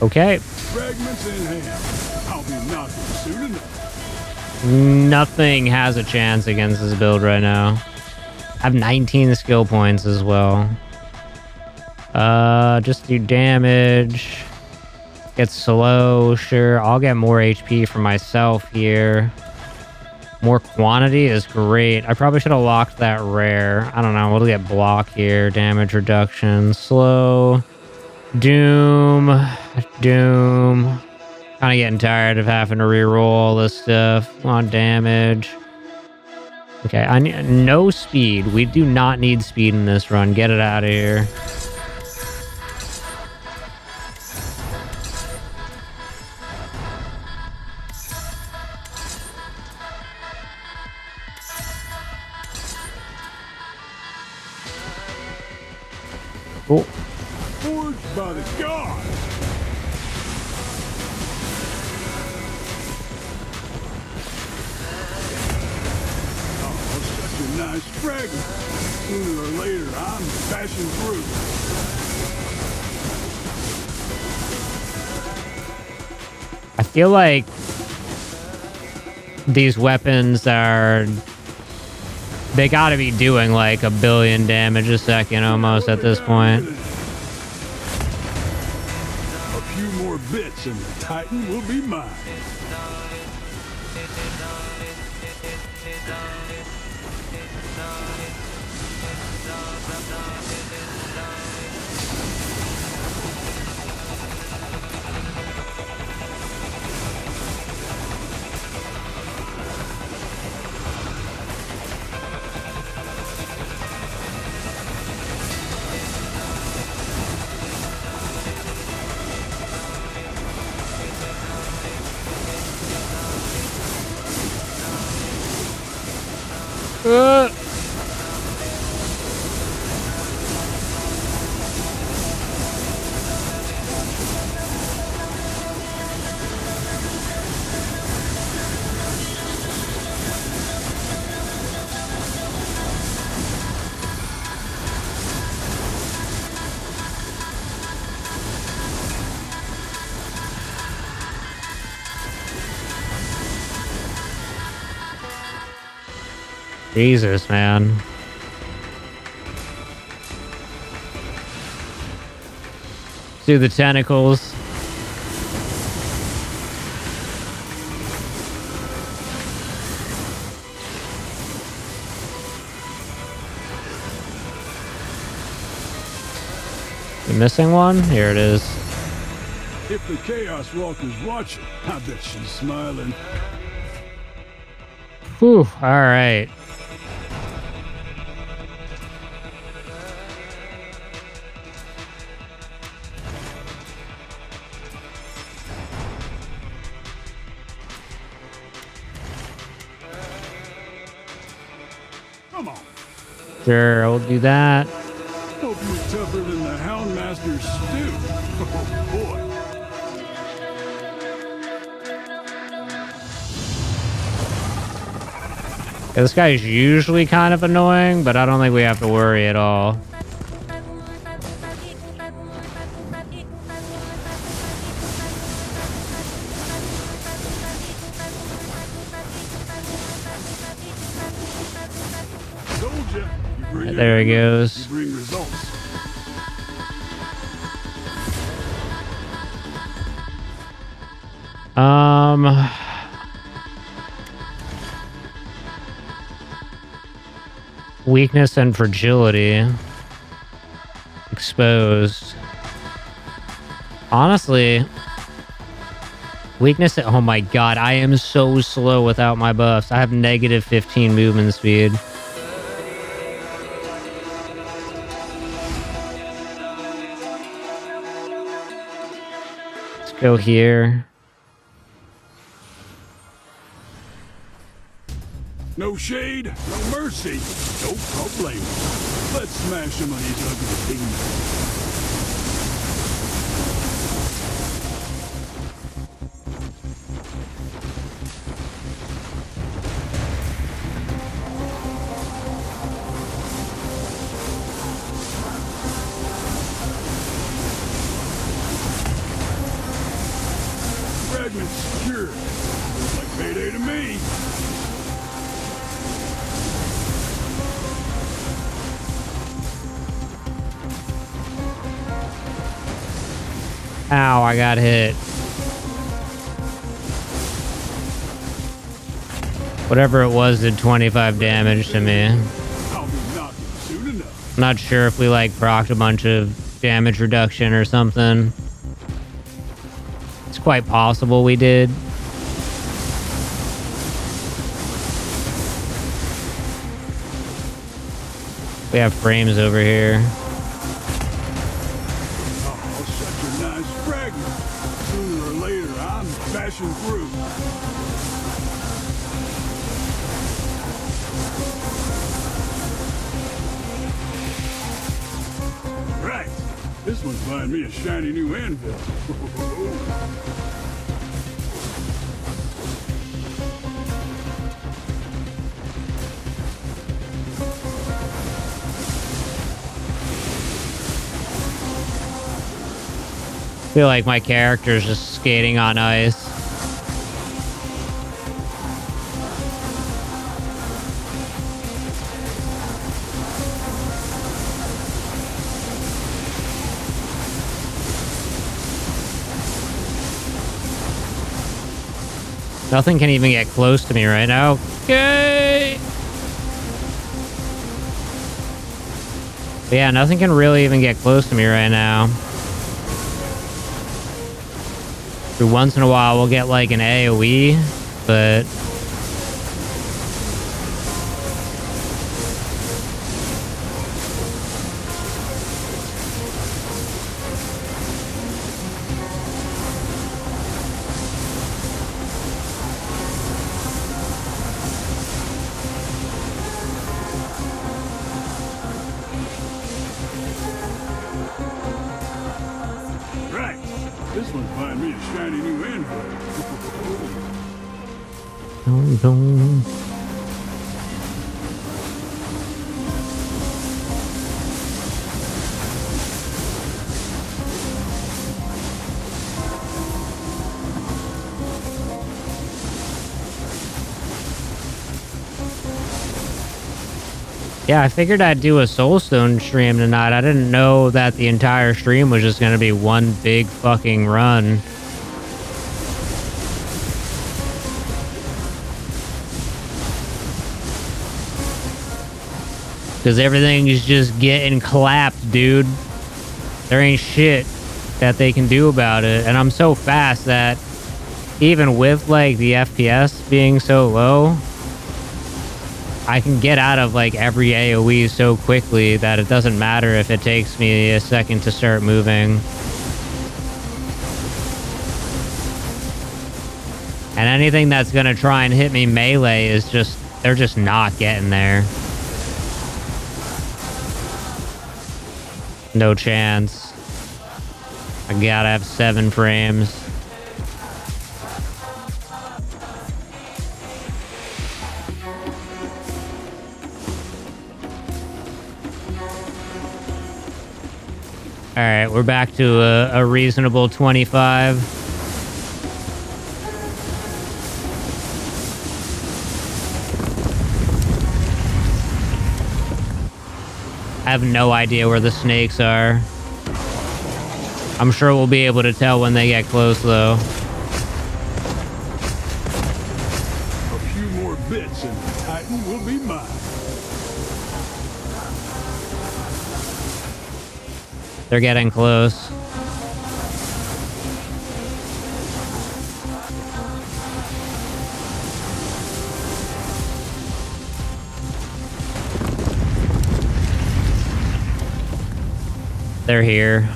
S1: Okay.
S4: Fragments in hand. I'll be knocking soon enough.
S1: Nothing has a chance against this build right now. I have 19 skill points as well. Just do damage. Get slow, sure. I'll get more HP for myself here. More quantity is great. I probably should have locked that rare. I don't know. We'll get block here. Damage reduction. Slow. Doom. Kind of getting tired of having to reroll all this stuff. On damage. Okay, I need no speed. We do not need speed in this run. Get it out of here. Cool.
S4: Forged by the gods. Oh, such a nice fragment. Sooner or later, I'm passing through.
S1: I feel like these weapons are... They gotta be doing like 1 billion damage a second almost at this point.
S4: A few more bits and the Titan will be mine.
S1: Jesus, man. through the tentacles. You missing one? Here it is.
S4: If the Chaos Walker's watching, I bet she's smiling.
S1: Whew, all right.
S4: Come on.
S1: Sure, I'll do that.
S4: Hope you're tougher than the Houndmaster's stew. Oh, boy.
S1: Yeah, this guy's usually kind of annoying, but I don't think we have to worry at all.
S4: Told ya. You bring
S1: There he
S4: your
S1: goes.
S4: You bring results.
S1: Weakness and fragility. Exposed. Honestly, weakness. Oh my god, I am so slow without my buffs. I have negative 15 movement speed. Let's go here.
S4: No shade, no mercy, no problem. Let's smash some of these ugly things. Fragment secured. Looks like payday to me.
S1: Ow, I got hit. Whatever it was did 25 damage to me.
S4: I'll be knocking soon enough.
S1: I'm not sure if we like procced a bunch of damage reduction or something. It's quite possible we did. We have frames over here.
S4: Oh, such a nice fragment. Sooner or later, I'm bashing through. Right. This one's buying me a shiny new anvil.
S1: I feel like my character's just skating on ice. Nothing can even get close to me right now. Okay. But yeah, nothing can really even get close to me right now. Every once in a while, we'll get like an AoE, but
S4: Right. This one's buying me a shiny new anvil.
S1: dun, dun. Yeah, I figured I'd do a Soulstone stream tonight. I didn't know that the entire stream was just going to be one big fucking run. Because everything's just getting clapped, dude. There ain't shit that they can do about it. And I'm so fast that even with like the FPS being so low, I can get out of like every AoE so quickly that it doesn't matter if it takes me a second to start moving. And anything that's gonna try and hit me melee is just, they're just not getting there. No chance. I gotta have 7 frames. Alright, we're back to a reasonable 25. I have no idea where the snakes are. I'm sure we'll be able to tell when they get close, though.
S4: A few more bits and the Titan will be mine.
S1: They're getting close. They're here.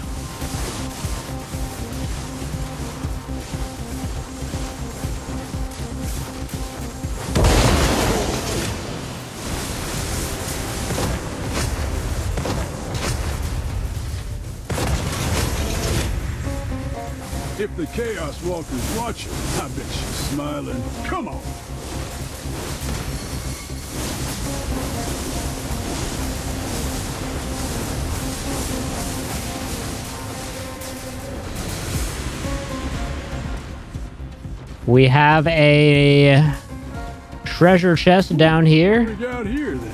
S4: If the Chaos Walker's watching, I bet she's smiling. Come on.
S1: We have a treasure chest down here.
S4: Look out here, then.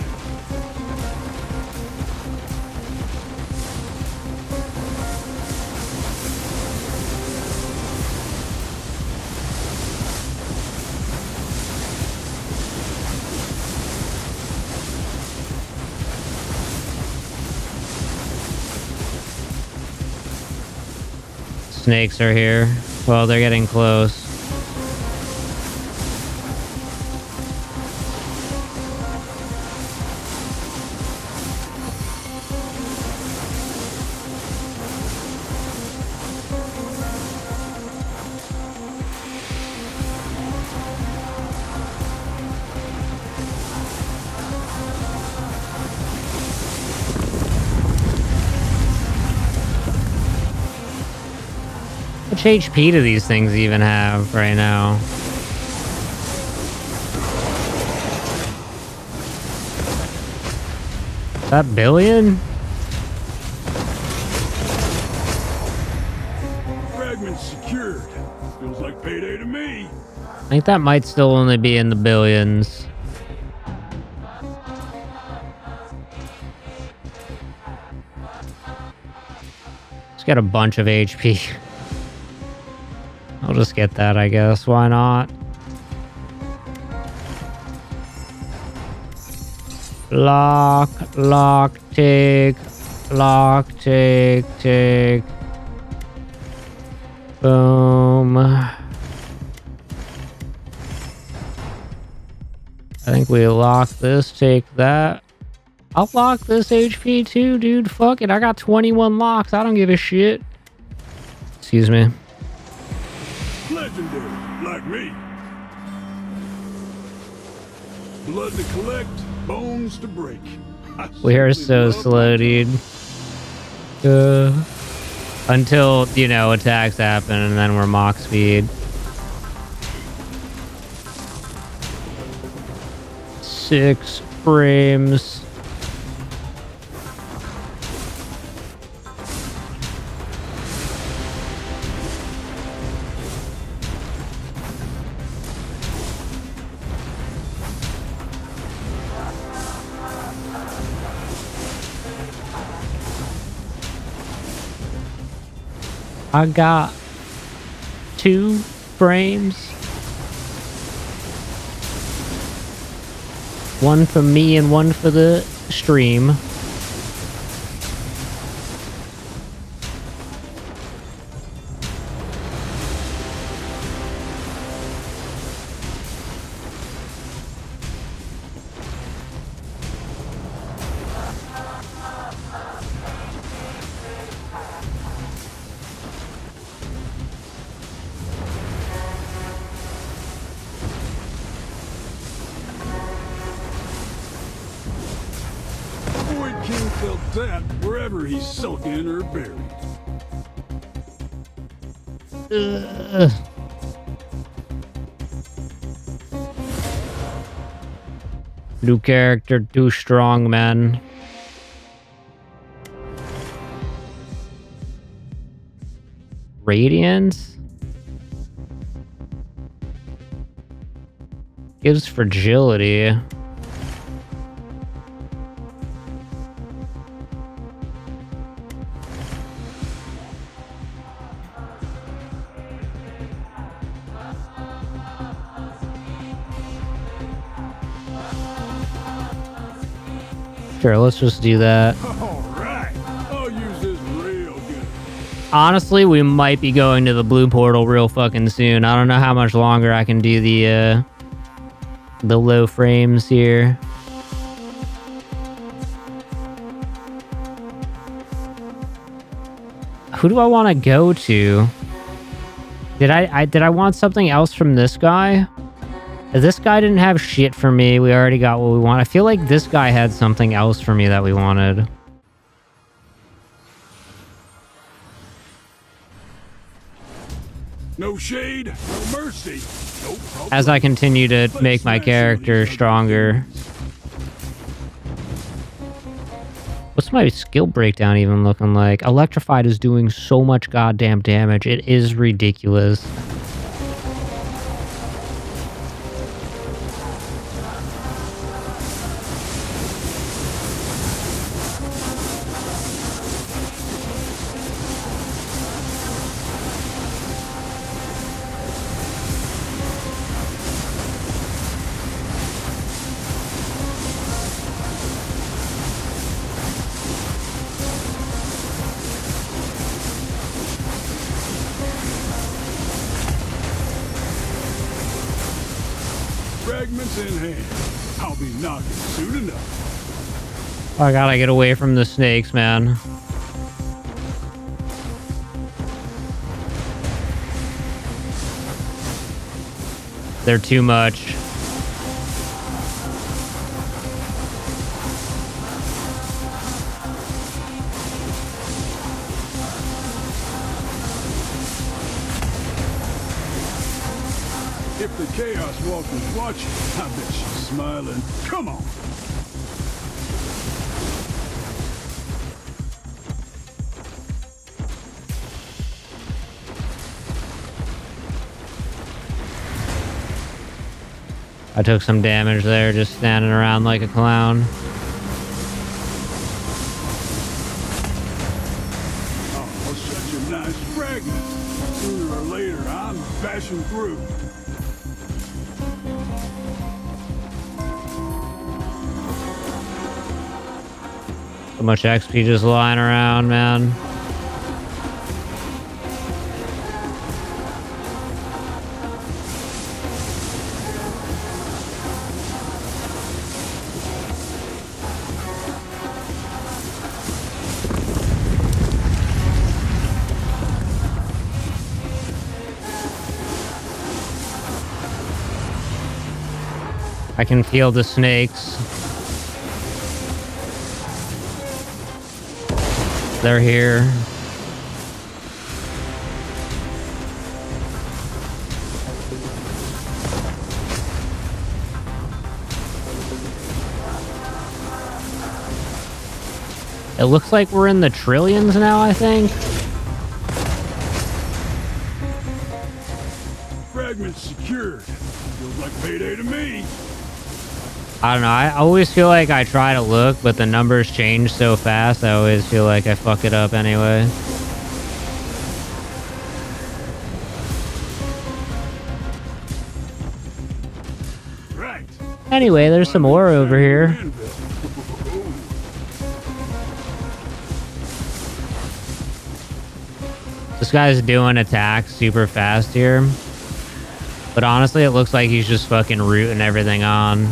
S1: Snakes are here. Well, they're getting close. How much HP do these things even have right now? That billion?
S4: Fragments secured. Feels like payday to me.
S1: I think that might still only be in the billions. Just got a bunch of HP. I'll just get that, I guess. Why not? Lock, take. Boom. I think we lock this, take that. I'll lock this HP too, dude. Fuck it. I got 21 locks. I don't give a shit. Excuse me.
S4: Legendary, like me. Blood to collect, bones to break.
S1: We are so slow, dude. Until, you know, attacks happen and then we're Mach speed. 6 frames. I got 2 frames. One for me and one for the stream.
S4: Boy King felt that wherever he's sulking or buried.
S1: New character, too strong, man. Radiance? Gives fragility. Sure, let's just do that.
S4: Alright, I'll use this real good.
S1: Honestly, we might be going to the blue portal real fucking soon. I don't know how much longer I can do the low frames here. Who do I want to go to? Did I want something else from this guy? This guy didn't have shit for me. We already got what we want. I feel like this guy had something else for me that we wanted.
S4: No shade, no mercy. Nope.
S1: As I continue to make my character stronger. What's my skill breakdown even looking like? Electrified is doing so much goddamn damage. It is ridiculous.
S4: Fragments in hand. I'll be knocking soon enough.
S1: I gotta get away from the snakes, man. They're too much.
S4: If the Chaos Walker's watching, I bet she's smiling. Come on.
S1: I took some damage there just standing around like a clown.
S4: Oh, such a nice fragment. Sooner or later, I'm bashing through.
S1: So much XP just lying around, man. I can feel the snakes. They're here. It looks like we're in the trillions now, I think.
S4: Fragments secured. Feels like payday to me.
S1: I don't know. I always feel like I try to look, but the numbers change so fast. I always feel like I fuck it up anyway. Anyway, there's some ore over here. This guy's doing attacks super fast here. But honestly, it looks like he's just fucking rooting everything on.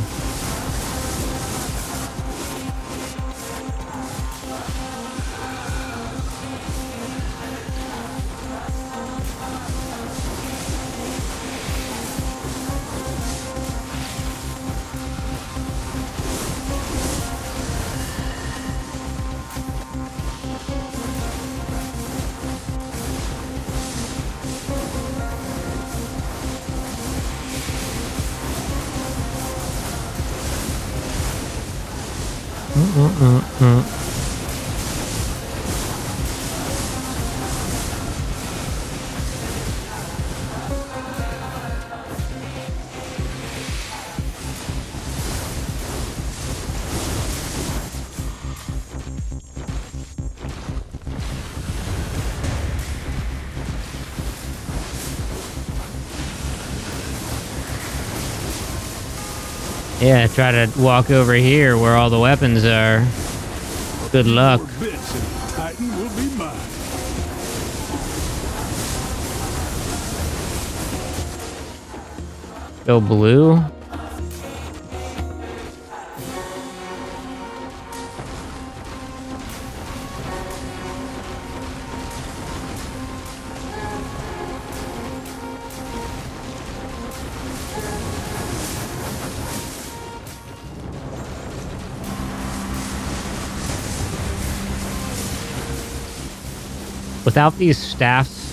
S1: Yeah, try to walk over here where all the weapons are. Good luck.
S4: More bits and Titan will be mine.
S1: Go blue. Without these staffs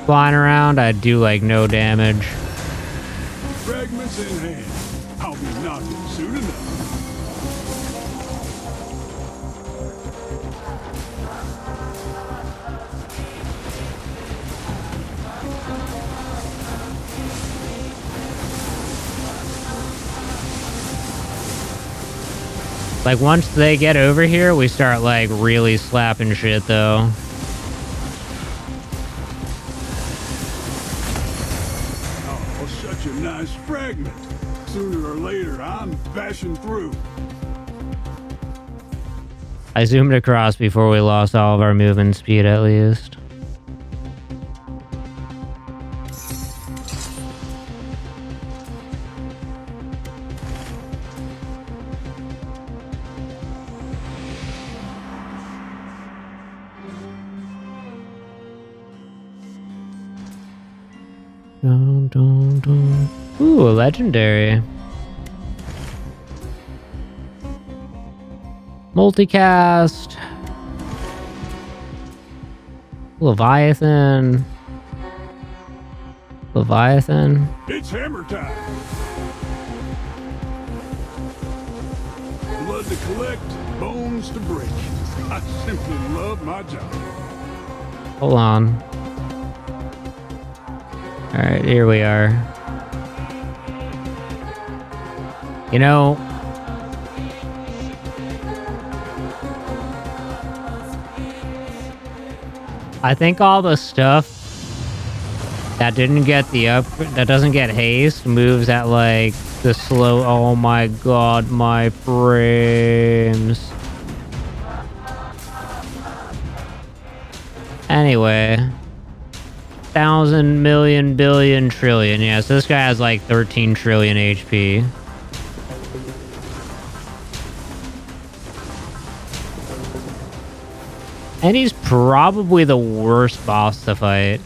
S1: flying around, I'd do like no damage.
S4: Fragments in hand. I'll be knocking soon enough.
S1: Like once they get over here, we start like really slapping shit though.
S4: Oh, such a nice fragment. Sooner or later, I'm bashing through.
S1: I zoomed across before we lost all of our movement speed at least. Dun, dun, dun. Ooh, a legendary. Multicast. Leviathan. Leviathan.
S4: It's hammer time. Blood to collect, bones to break. I simply love my job.
S1: Hold on. Alright, here we are. You know, I think all the stuff that didn't get the that doesn't get haste moves at like the slow. Oh my god, my frames. Anyway, 1,000 million billion trillion. Yeah, so this guy has like 13 trillion HP. And he's probably the worst boss to fight.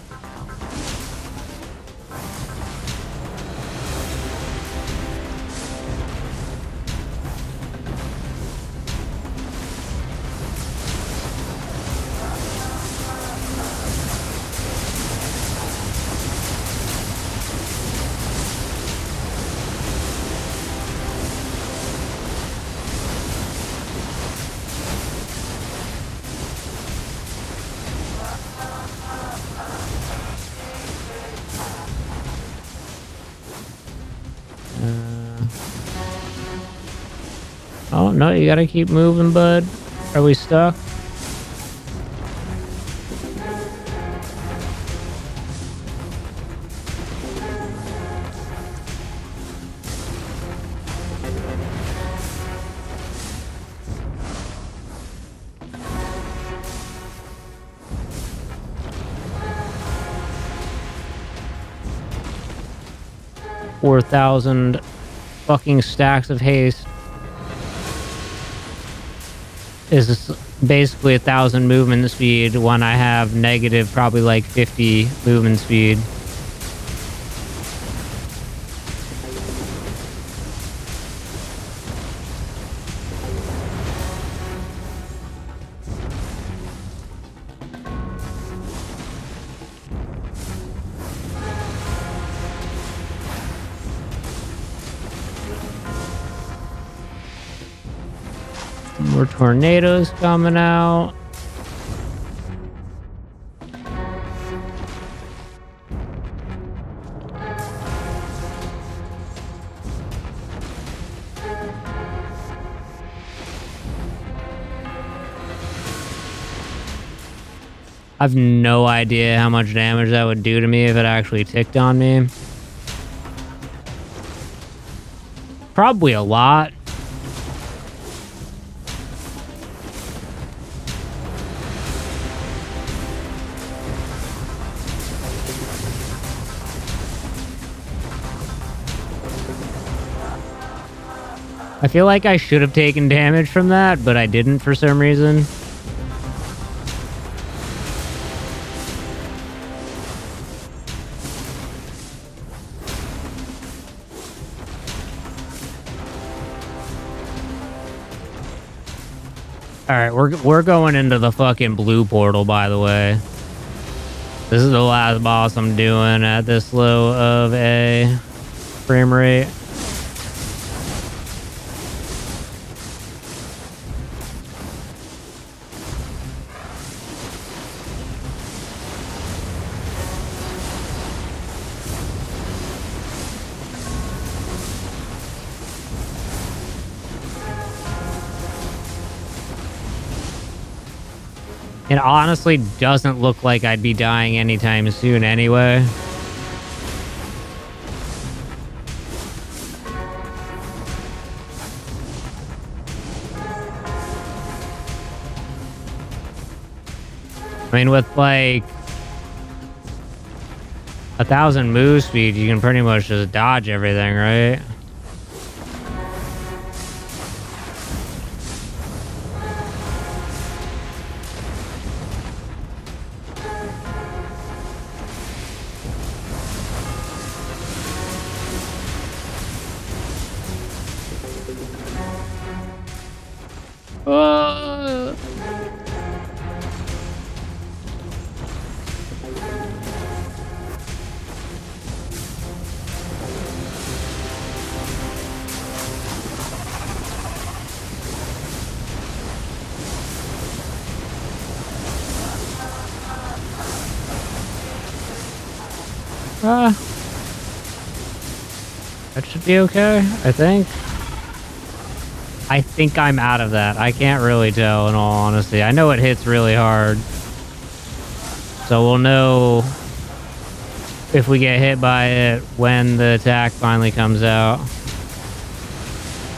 S1: Oh, no, you gotta keep moving, bud. Are we stuck? 4,000 fucking stacks of haste is basically 1,000 movement speed when I have negative probably like 50 movement speed. More tornadoes coming out. I have no idea how much damage that would do to me if it actually ticked on me. Probably a lot. I feel like I should have taken damage from that, but I didn't for some reason. All right, we're going into the fucking blue portal, by the way. This is the last boss I'm doing at this low of a frame rate. It honestly doesn't look like I'd be dying anytime soon anyway. I mean, with like 1,000 move speed, you can pretty much just dodge everything, right? That should be okay, I think. I think I'm out of that. I can't really tell, in all honesty. I know it hits really hard. So we'll know if we get hit by it when the attack finally comes out.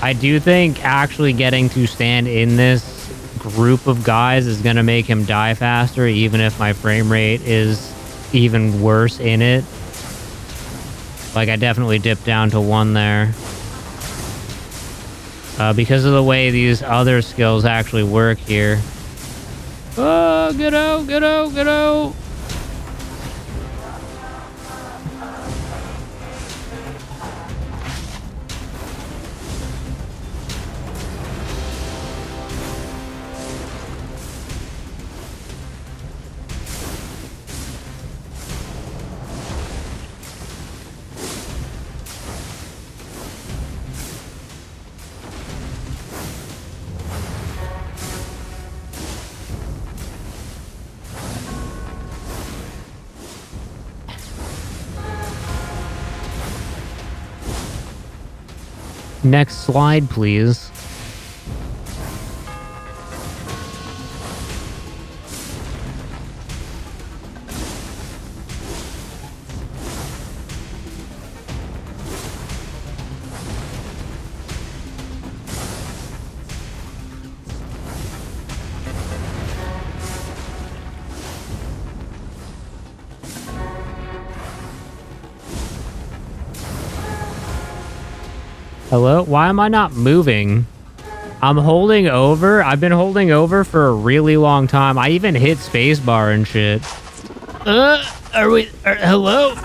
S1: I do think actually getting to stand in this group of guys is going to make him die faster, even if my frame rate is even worse in it. Like, I definitely dipped down to 1 there. Because of the way these other skills actually work here. Oh, get out, get out, get out! Next slide, please. Hello? Why am I not moving? I'm holding over. I've been holding over for a really long time. I even hit spacebar and shit. Hello?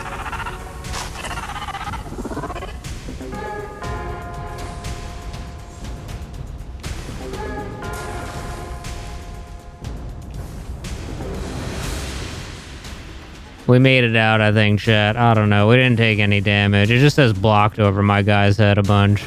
S1: We made it out, I think, chat. I don't know. We didn't take any damage. It just says blocked over my guy's head a bunch.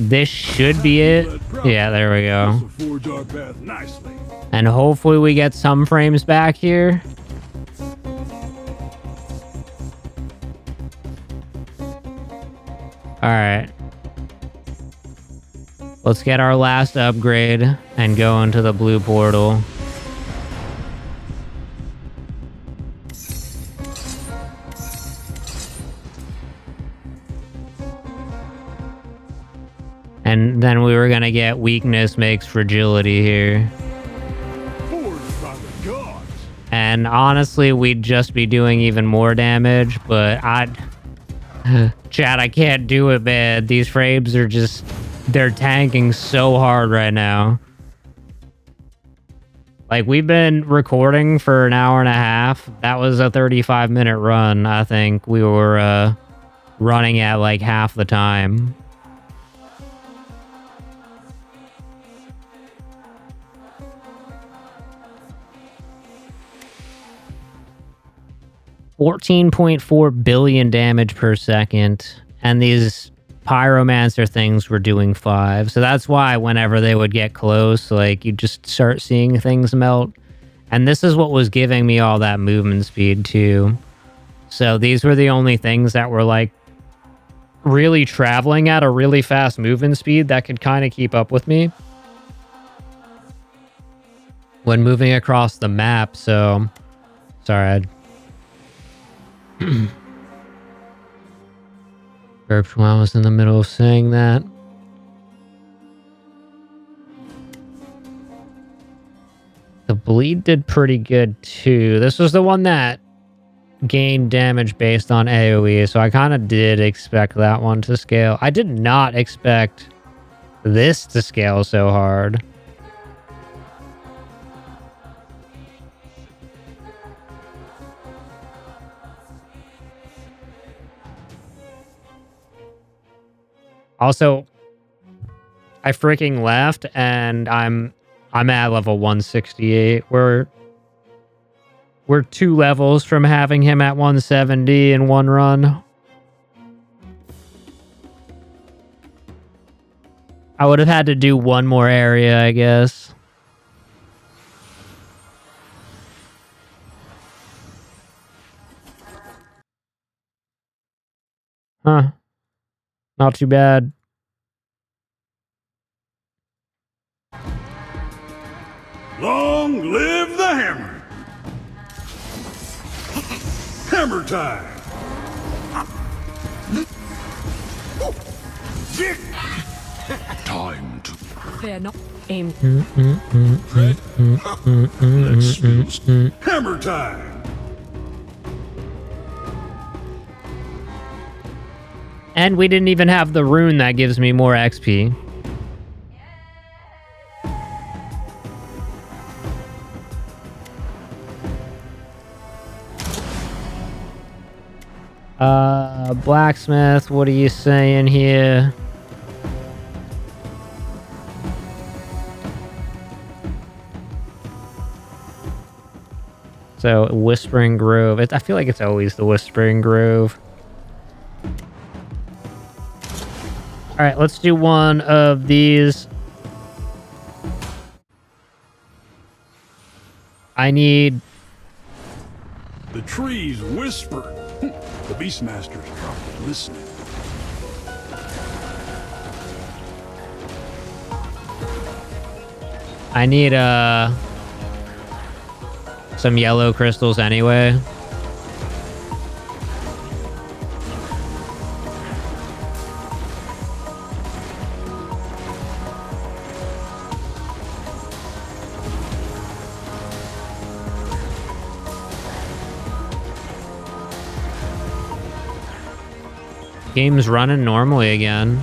S1: This should be it. Yeah, there we go.
S4: Forge our path nicely.
S1: And hopefully we get some frames back here. Alright. Let's get our last upgrade and go into the blue portal. And then we were gonna get weakness makes fragility here.
S4: Forged by the gods.
S1: And honestly, we'd just be doing even more damage, but Chad, I can't do it, man. These frames are just... They're tanking so hard right now. Like, we've been recording for an hour and a half. That was a 35-minute run, I think. We were running at, like, half the time. $14.4 billion damage per second, and these pyromancer things were doing 5. So that's why whenever they would get close, like, you just start seeing things melt. And this is what was giving me all that movement speed too. So these were the only things that were like really traveling at a really fast movement speed that could kind of keep up with me when moving across the map. So sorry, burped while I was in the middle of saying that. The bleed did pretty good too. This was the one that gained damage based on AoE, so I kind of did expect that one to scale. I did not expect this to scale so hard. Also, I freaking left and I'm at level 168. We're 2 levels from having him at 170 in one run. I would have had to do one more area, I guess. Huh. Not too bad.
S4: Long live the hammer! Hammer time!
S6: Time to
S2: They're not aimed.
S4: Hammer time!
S1: And we didn't even have the rune that gives me more XP. Blacksmith, what are you saying here? So, Whispering Grove. I feel like it's always the Whispering Grove. Alright, let's do one of these. I need...
S4: The trees whisper. The Beastmaster's probably listening.
S1: I need some yellow crystals anyway. Game's running normally again.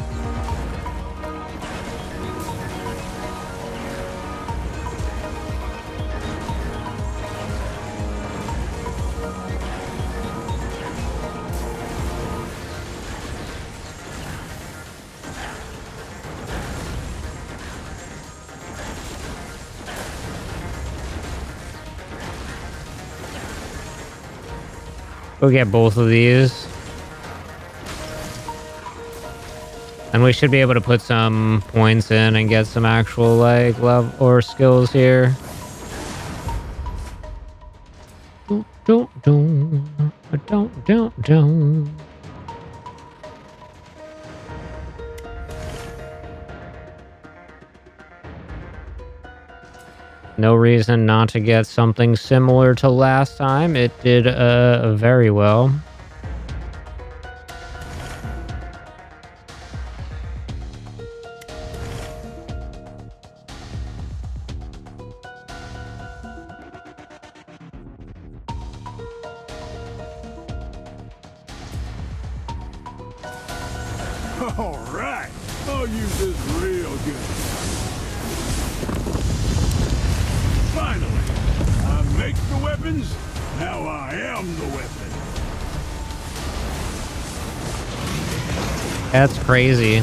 S1: Go get both of these. And we should be able to put some points in and get some actual, like, love or skills here. Don't. No reason not to get something similar to last time. It did very well.
S4: All right, I'll use this real good. Finally, I make the weapons. Now I am the weapon.
S1: That's crazy.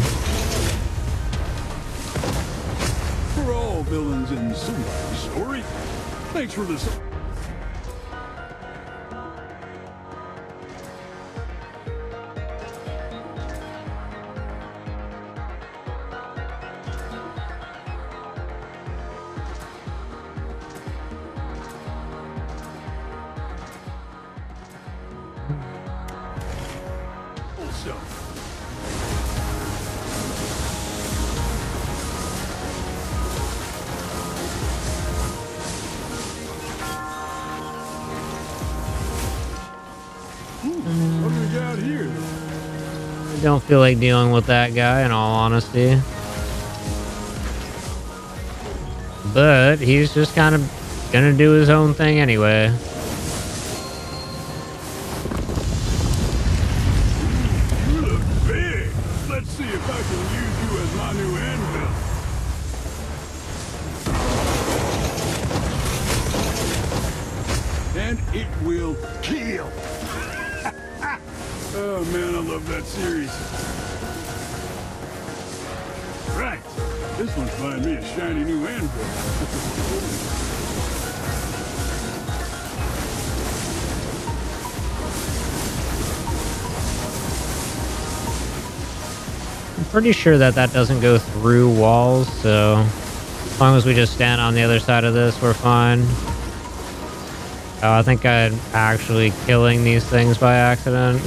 S4: We're all villains in somebody's story. Thanks for this. What do we got here?
S1: I don't feel like dealing with that guy, in all honesty. But he's just kind of gonna do his own thing anyway.
S4: You look big. Let's see if I can use you as my new anvil. And it will kill. Oh man, I love that series. Right. This one's buying me a shiny new anvil.
S1: I'm pretty sure that doesn't go through walls, so as long as we just stand on the other side of this, we're fine. Oh, I think I'm actually killing these things by accident.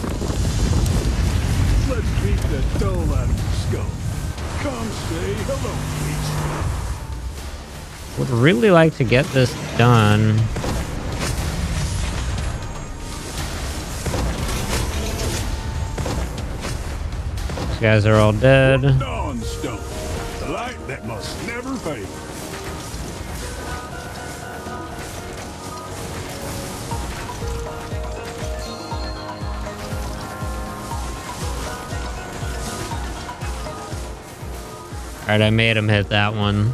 S4: Let's beat the dull out of the skull. Come say hello, please.
S1: Would really like to get this done. These guys are all dead.
S4: Dawn stone. The light that must never fade.
S1: Alright, I made him hit that one.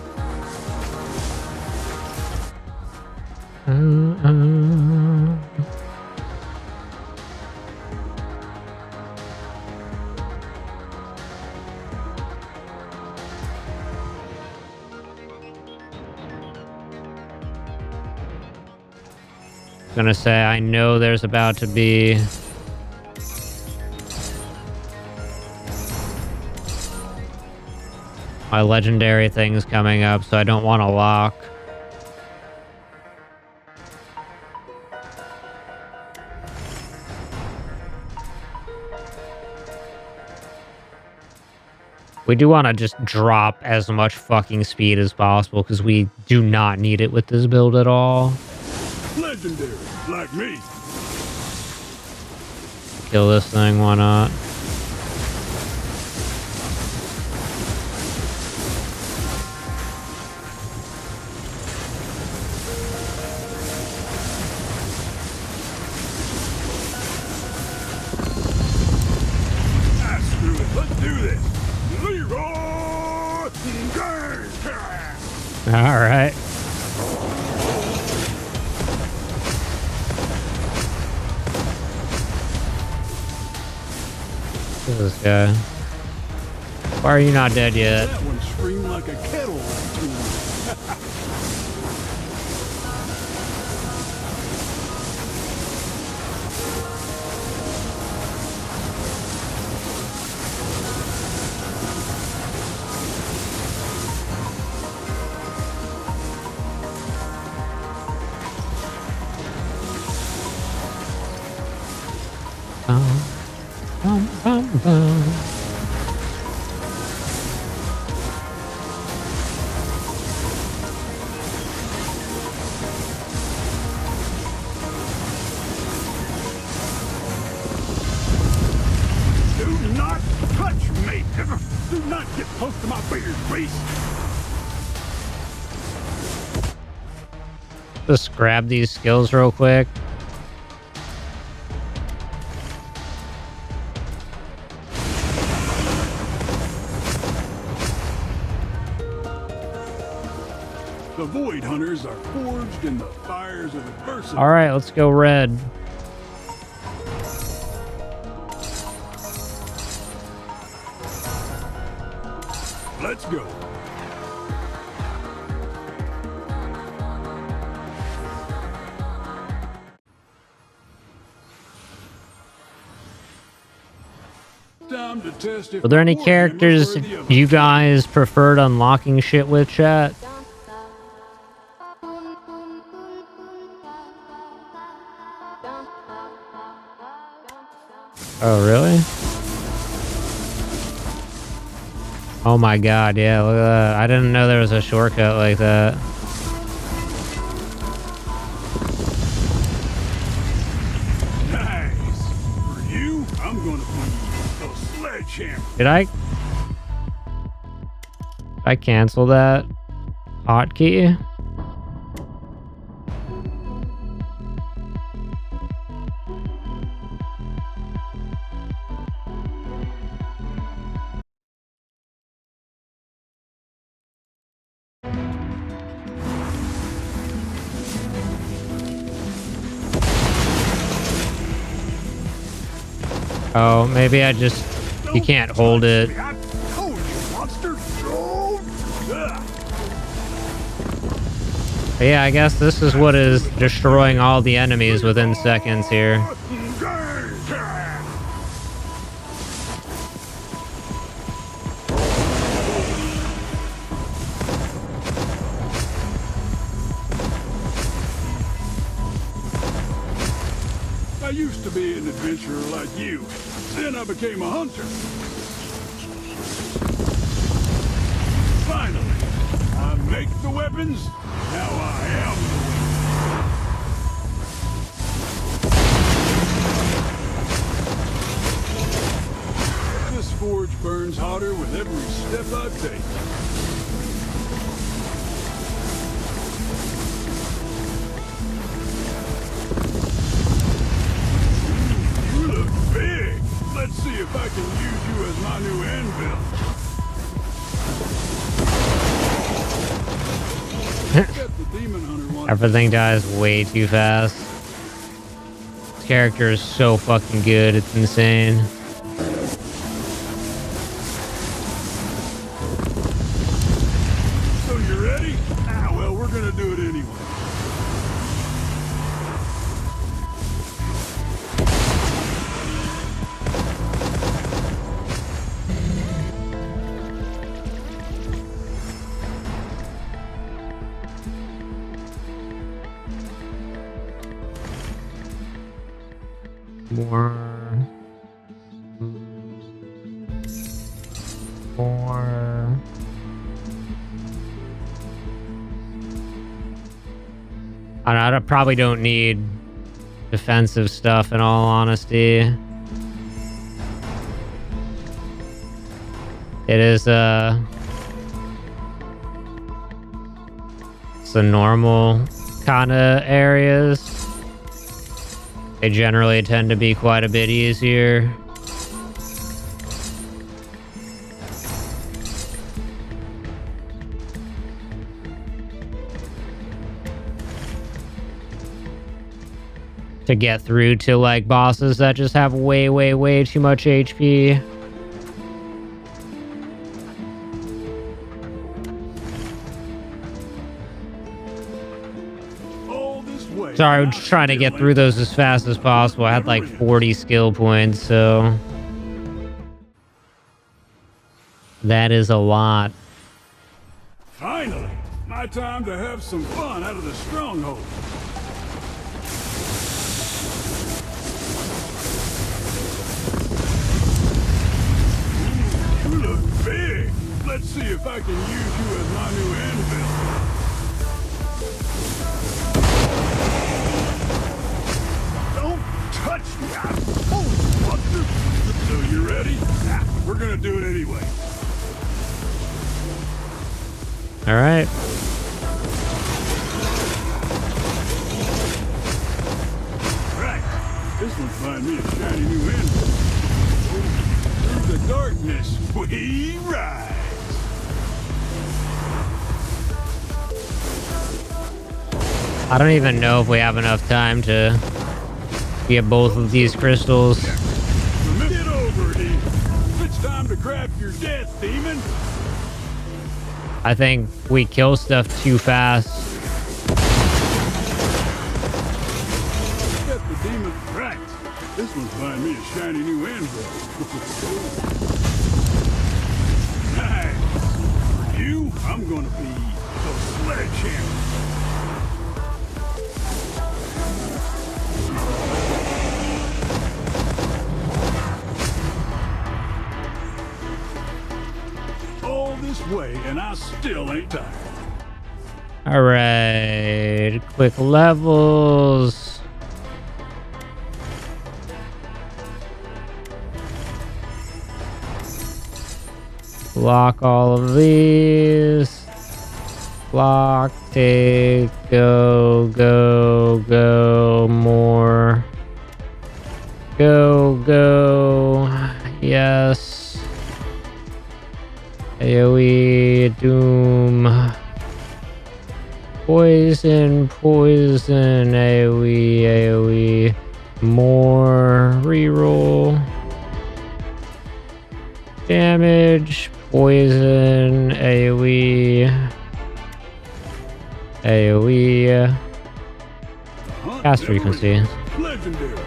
S1: Gonna say, I know there's about to be my legendary things coming up, so I don't want to lock. We do want to just drop as much fucking speed as possible because we do not need it with this build at all.
S4: Legendary, like me.
S1: Kill this thing, why not?
S4: Ah, screw it. Let's do this. Leroy Jenkins.
S1: All right. Who's this guy? Why are you not dead yet?
S4: That one screamed like a kettle to me.
S1: Bum, bum, bum.
S4: Do not touch me. Do not get close to my beard, beast.
S1: Just grab these skills real quick.
S4: The Void Hunters are forged in the fires of adversity.
S1: All right, let's go red.
S4: Let's go. Time to test if
S1: Are there any
S4: Warhammer's
S1: characters
S4: worthy of a
S1: you guys preferred unlocking shit with, chat? Oh, really? Oh my god, yeah, look at that. I didn't know there was a shortcut like that.
S4: Nice. For you, I'm gonna be a sledgehammer.
S1: Did I cancel that hotkey? Oh, maybe I just... You can't hold it.
S4: I told you, monster. Oh,
S1: But yeah, I guess this is what is destroying all the enemies within seconds here.
S4: I used to be an adventurer like you. Then I became a hunter. Finally, I make the weapons. Now I am the weapon. This forge burns hotter with every step I take. You look big. Let's see if I can use you as my new anvil. Bet the demon hunter wants
S1: Everything dies way too fast. This character is so fucking good, it's insane.
S4: So you ready? Ah, well, we're gonna do it anyway.
S1: More... More. I probably don't need defensive stuff in all honesty. It is it's the normal kind of areas. They generally tend to be quite a bit easier. To get through to like bosses that just have way too much HP. Sorry, I'm just trying to get through those as fast as possible. I had like 40 skill points, so that is a lot.
S4: Finally, my time to have some fun out of the stronghold. You look big. Let's see if I can use you as my new anvil. Touch me! Oh, what? So you ready? We're gonna do it anyway.
S1: All right.
S4: Right. This one's find me a shiny new anvil. Through the darkness, we rise.
S1: I don't even know if we have enough time to get both of these crystals.
S4: Get over here. It's time to craft your death, demon.
S1: I think we kill stuff too fast.
S4: Get the demon right. This one's buying me a shiny new anvil. Nice. For you, I'm gonna be a sledgehammer. This way, and I still ain't tired.
S1: All right, quick levels. Block all of these. Block, take, go, more. Go, yes. AoE, doom, poison, AoE, more, reroll, damage, poison, AoE, cast frequency.
S4: Legendary.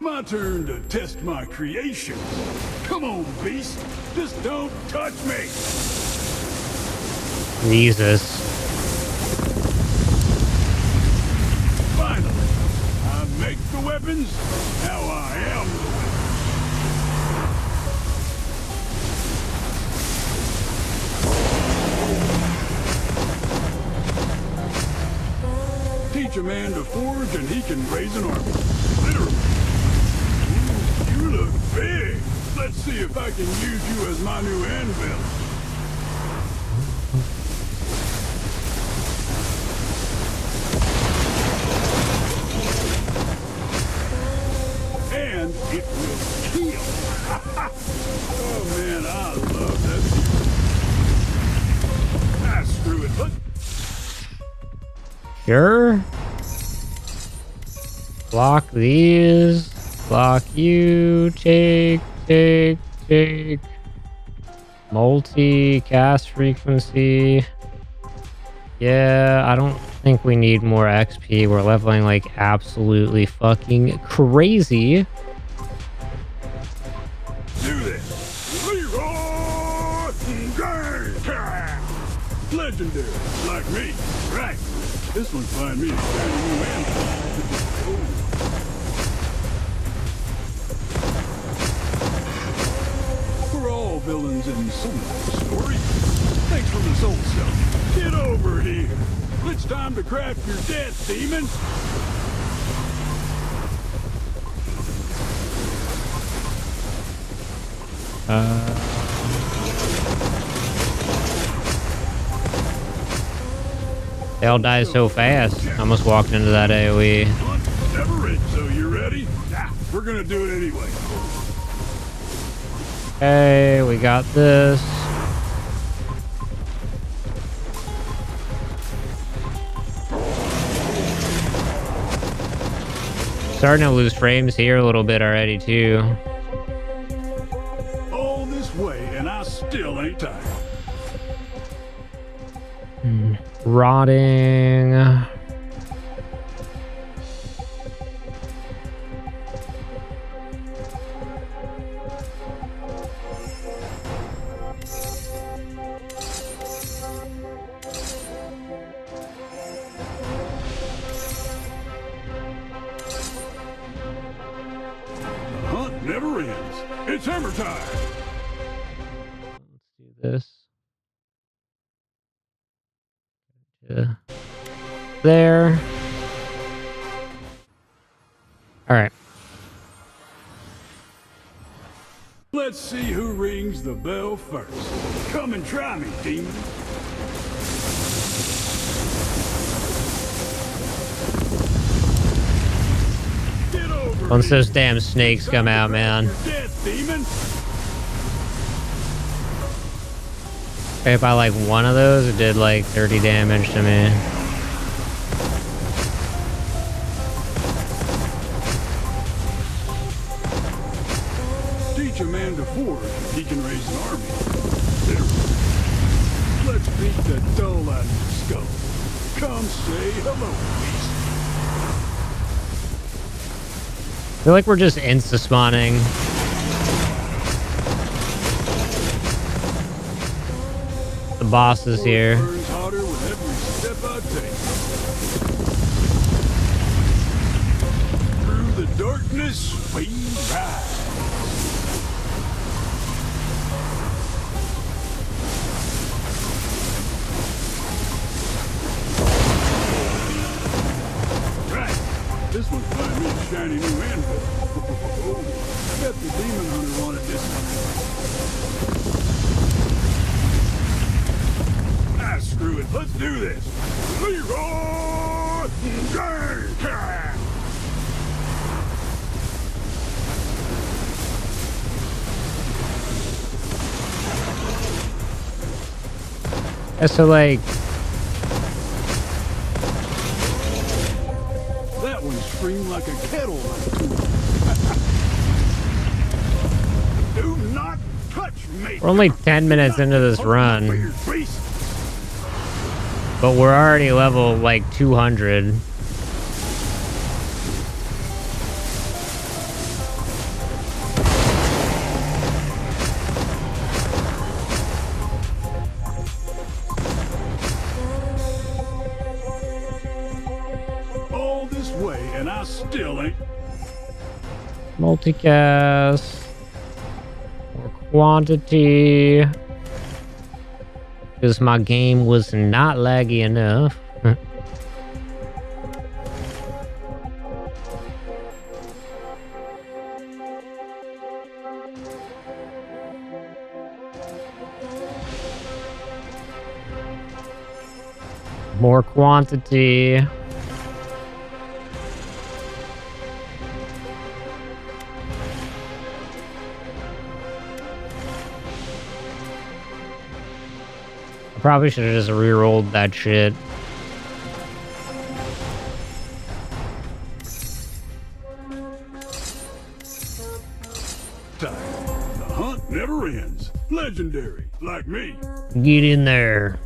S4: My turn to test my creation. Come on, beast. Just don't touch me.
S1: Jesus.
S4: Finally, I make the weapons. Now I am the weapon. Teach a man to forge and he can raise an army. Literally. You look big. Let's see if I can use you as my new anvil. And it will kill. Oh man, I love that. Screw it. Look.
S1: Sure. Block these. Block you. Take. Multi-cast frequency. Yeah, I don't think we need more XP. We're leveling like absolutely fucking crazy.
S4: Do this. Leroy Gang. Legendary, like me. Right. This one's fine me a shiny new anvil. some story. Thanks for the Soulstone. Get over here. It's time to craft your death, demon.
S1: They all die so fast. I almost walked into that AoE.
S4: Hunt never ends, so you ready? Nah, we're gonna do it anyway.
S1: Okay, we got this. Starting to lose frames here a little bit already, too.
S4: All this way, and I still ain't tired.
S1: Rotting.
S4: The hunt never ends. It's hammer time.
S1: Let's do this. There. All right.
S4: Let's see who rings the bell first. Come and try me, demon. Get over
S1: Once
S4: here.
S1: those damn snakes come out, man.
S4: Your death, demon.
S1: If I like one of those, it did like 30 damage to me.
S4: Teach a man to forge, he can raise an army. There. Let's beat the dull out of your skull. Come say hello, beast.
S1: I feel like we're just insta-spawning. The boss is here.
S4: Burns hotter with every step I take. Through the darkness, we rise. Right. This one's buying me a shiny new anvil. I bet the demon hunter wanted this one. Ah, screw it. Let's do this. Leroy Jenkins!
S1: Yeah, so like,
S4: That one screamed like a kettle went to it. Do not touch me!
S1: we're only 10 minutes into this run,
S4: Weird beast.
S1: but we're already level like 200.
S4: All this way, and I still ain't.
S1: Multicast. More quantity. Because my game was not laggy enough. More quantity. Probably should have just re-rolled that shit.
S4: Time. The hunt never ends. Legendary, like me.
S1: Get in there.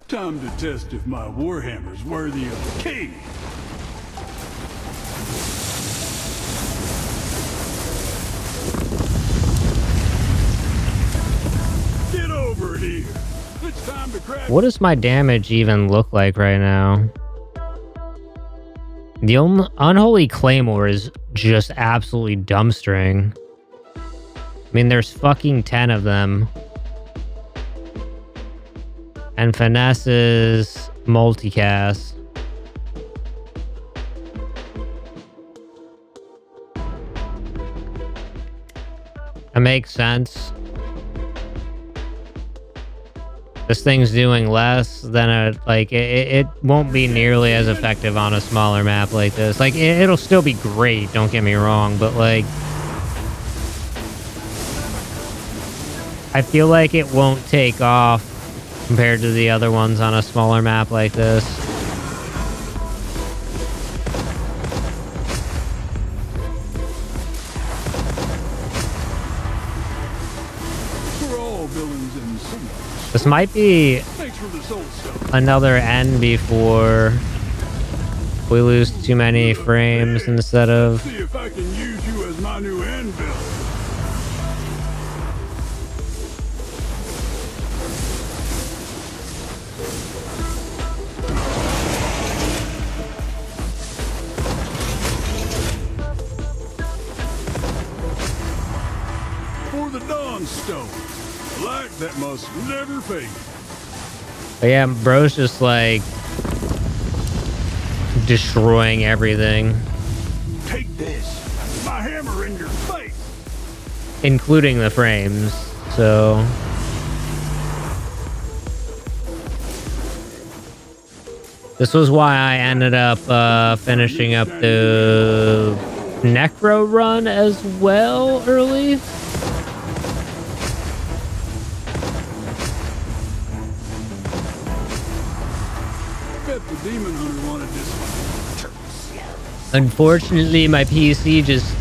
S4: Time to test if my warhammer's worthy of a king. Get over here. It's time to craft.
S1: What does my damage even look like right now? The unholy claymore is just absolutely dumpstering. I mean, there's fucking 10 of them. And finesse is multicast. That makes sense. This thing's doing less than it won't be nearly as effective on a smaller map like this. Like, it'll still be great, don't get me wrong, but like, I feel like it won't take off compared to the other ones on a smaller map like this.
S4: We're all villains in some way.
S1: This might be
S4: Thanks for the Soulstone.
S1: another end before we lose too many frames instead of...
S4: See if I can use you as my new anvil. For the Dawnstone, light that must never fade.
S1: But yeah, bro's just like destroying everything,
S4: Take this, my hammer in your face.
S1: including the frames. So this was why I ended up finishing up the Necro run as well early.
S4: Bet the demon hunter wanted this one.
S1: Unfortunately, my PC just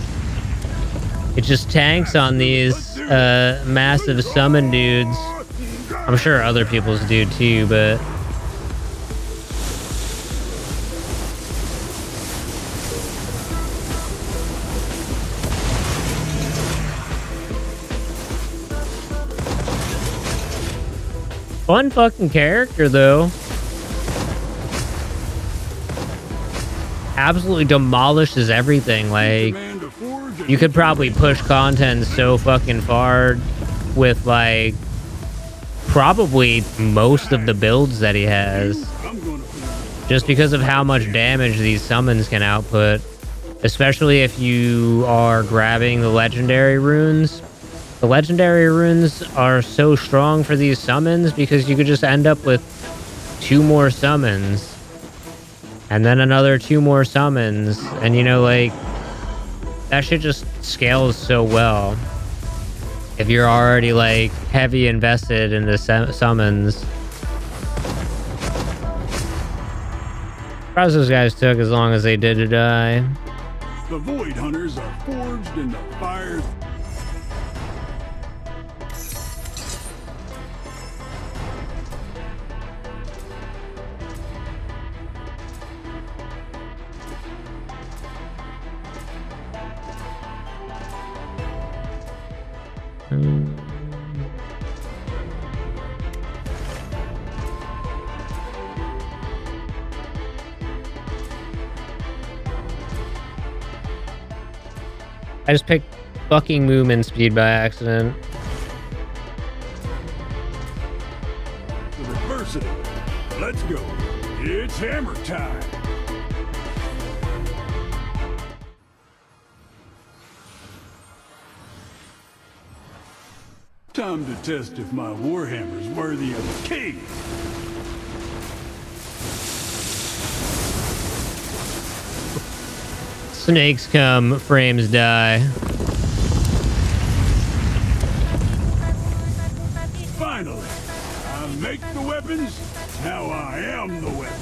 S1: tanks on these massive summon dudes. I'm sure other people's do too, but fun fucking character though. Absolutely demolishes everything. Like, you could probably push content so fucking far with like probably most of the builds that he has, just because of how much damage these summons can output, especially if you are grabbing the legendary runes. The legendary runes are so strong for these summons because you could just end up with 2 more summons and then another 2 more summons, and you know, like, that shit just scales so well if you're already like heavy invested in the summons. Surprised those guys took as long as they did to die.
S4: The Void Hunters are forged in the fire.
S1: I just picked fucking movement speed by accident.
S4: The adversity. Let's go. It's hammer time. Time to test if my warhammer's worthy of a king.
S1: Snakes come, frames die.
S4: Finally, I make the weapons. Now I am the weapon.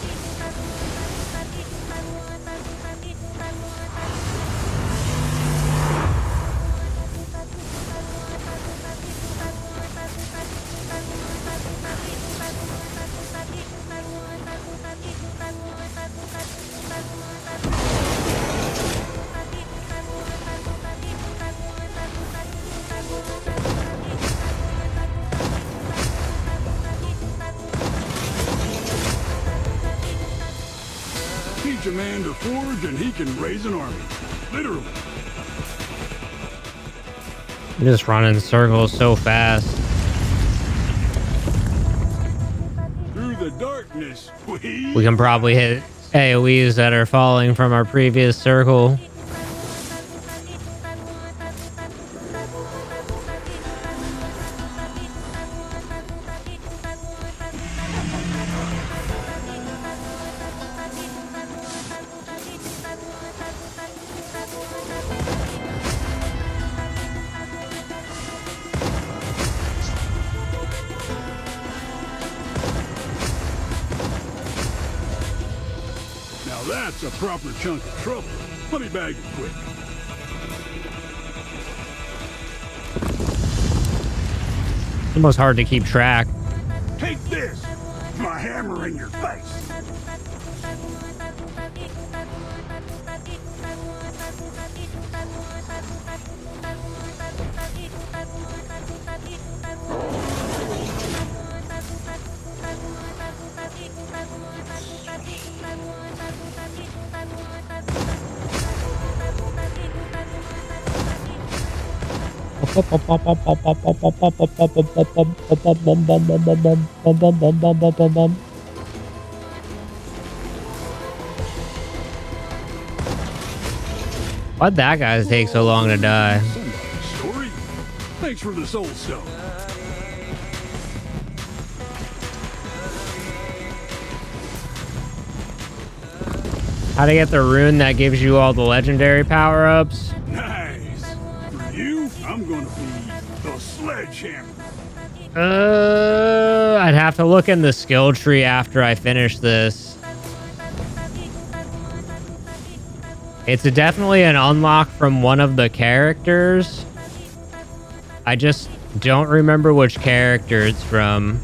S4: Teach a man to forge and he can raise an army. Literally.
S1: I'm just running circles so fast.
S4: Through the darkness,
S1: We can probably hit AoEs that are falling from our previous circle.
S4: Now that's a proper chunk of trouble. Let me bag it quick.
S1: It's almost hard to keep track.
S4: Take this! My hammer in your face!
S1: Why'd that guy take so long to die?
S4: Somebody's story. Thanks for the Soulstone.
S1: How to get the rune that gives you all the legendary power-ups?
S4: Nice. For you, I'm gonna be the sledgehammer.
S1: I'd have to look in the skill tree after I finish this. It's definitely an unlock from one of the characters. I just don't remember which character it's from.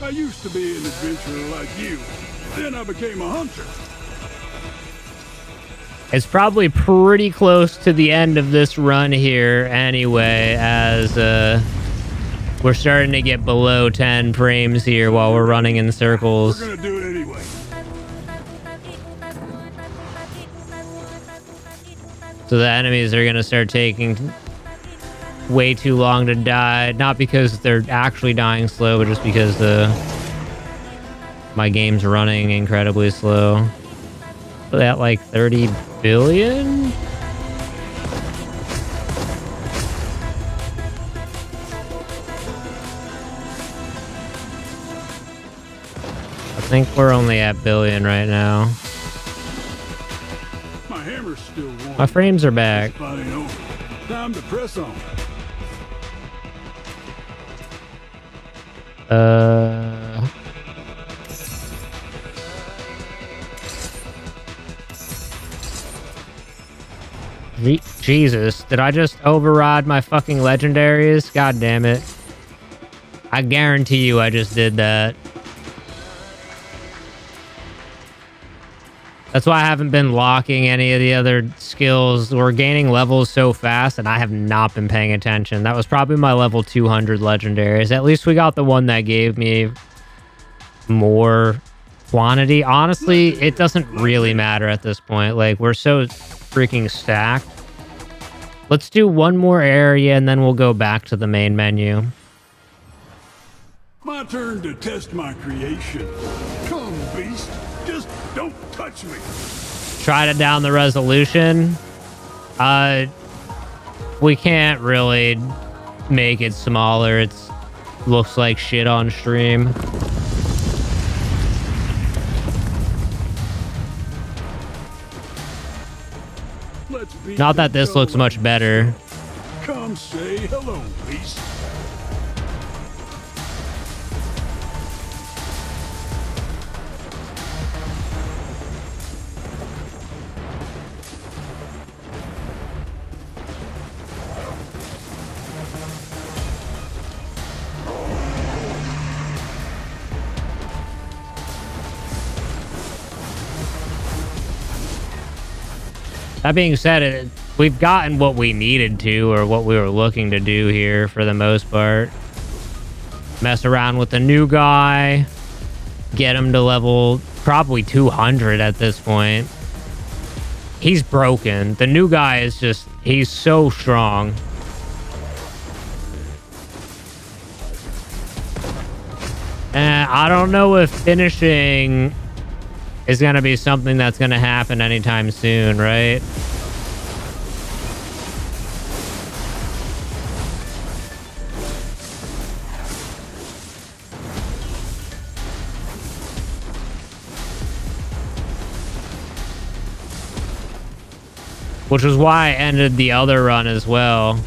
S4: I used to be an adventurer like you. Then I became a hunter.
S1: It's probably pretty close to the end of this run here anyway, as we're starting to get below 10 frames here while we're running in circles.
S4: We're gonna do it anyway.
S1: So the enemies are going to start taking way too long to die. Not because they're actually dying slow, but just because my game's running incredibly slow. So at like 30 billion? I think we're only at billion right now.
S4: My hammer's still warm.
S1: My frames are back.
S4: This fight ain't over. Time to press on.
S1: Jesus, did I just override my fucking legendaries? God damn it. I guarantee you I just did that. That's why I haven't been locking any of the other skills. We're gaining levels so fast, and I have not been paying attention. That was probably my level 200 legendaries. At least we got the one that gave me more quantity. Honestly, it doesn't really matter at this point. Like, we're so freaking stacked. Let's do one more area, and then we'll go back to the main menu.
S4: My turn to test my creation. Come, beast. Just don't touch me.
S1: Try to down the resolution. We can't really make it smaller. It looks like shit on stream.
S4: Let's beat
S1: Not that this
S4: the
S1: looks much better.
S4: Come say hello, beast.
S1: That being said, we've gotten what we needed to, or what we were looking to do here for the most part. Mess around with the new guy. Get him to level probably 200 at this point. He's broken. The new guy is just, he's so strong. I don't know if finishing is going to be something that's going to happen anytime soon, right? Which was why I ended the other run as well.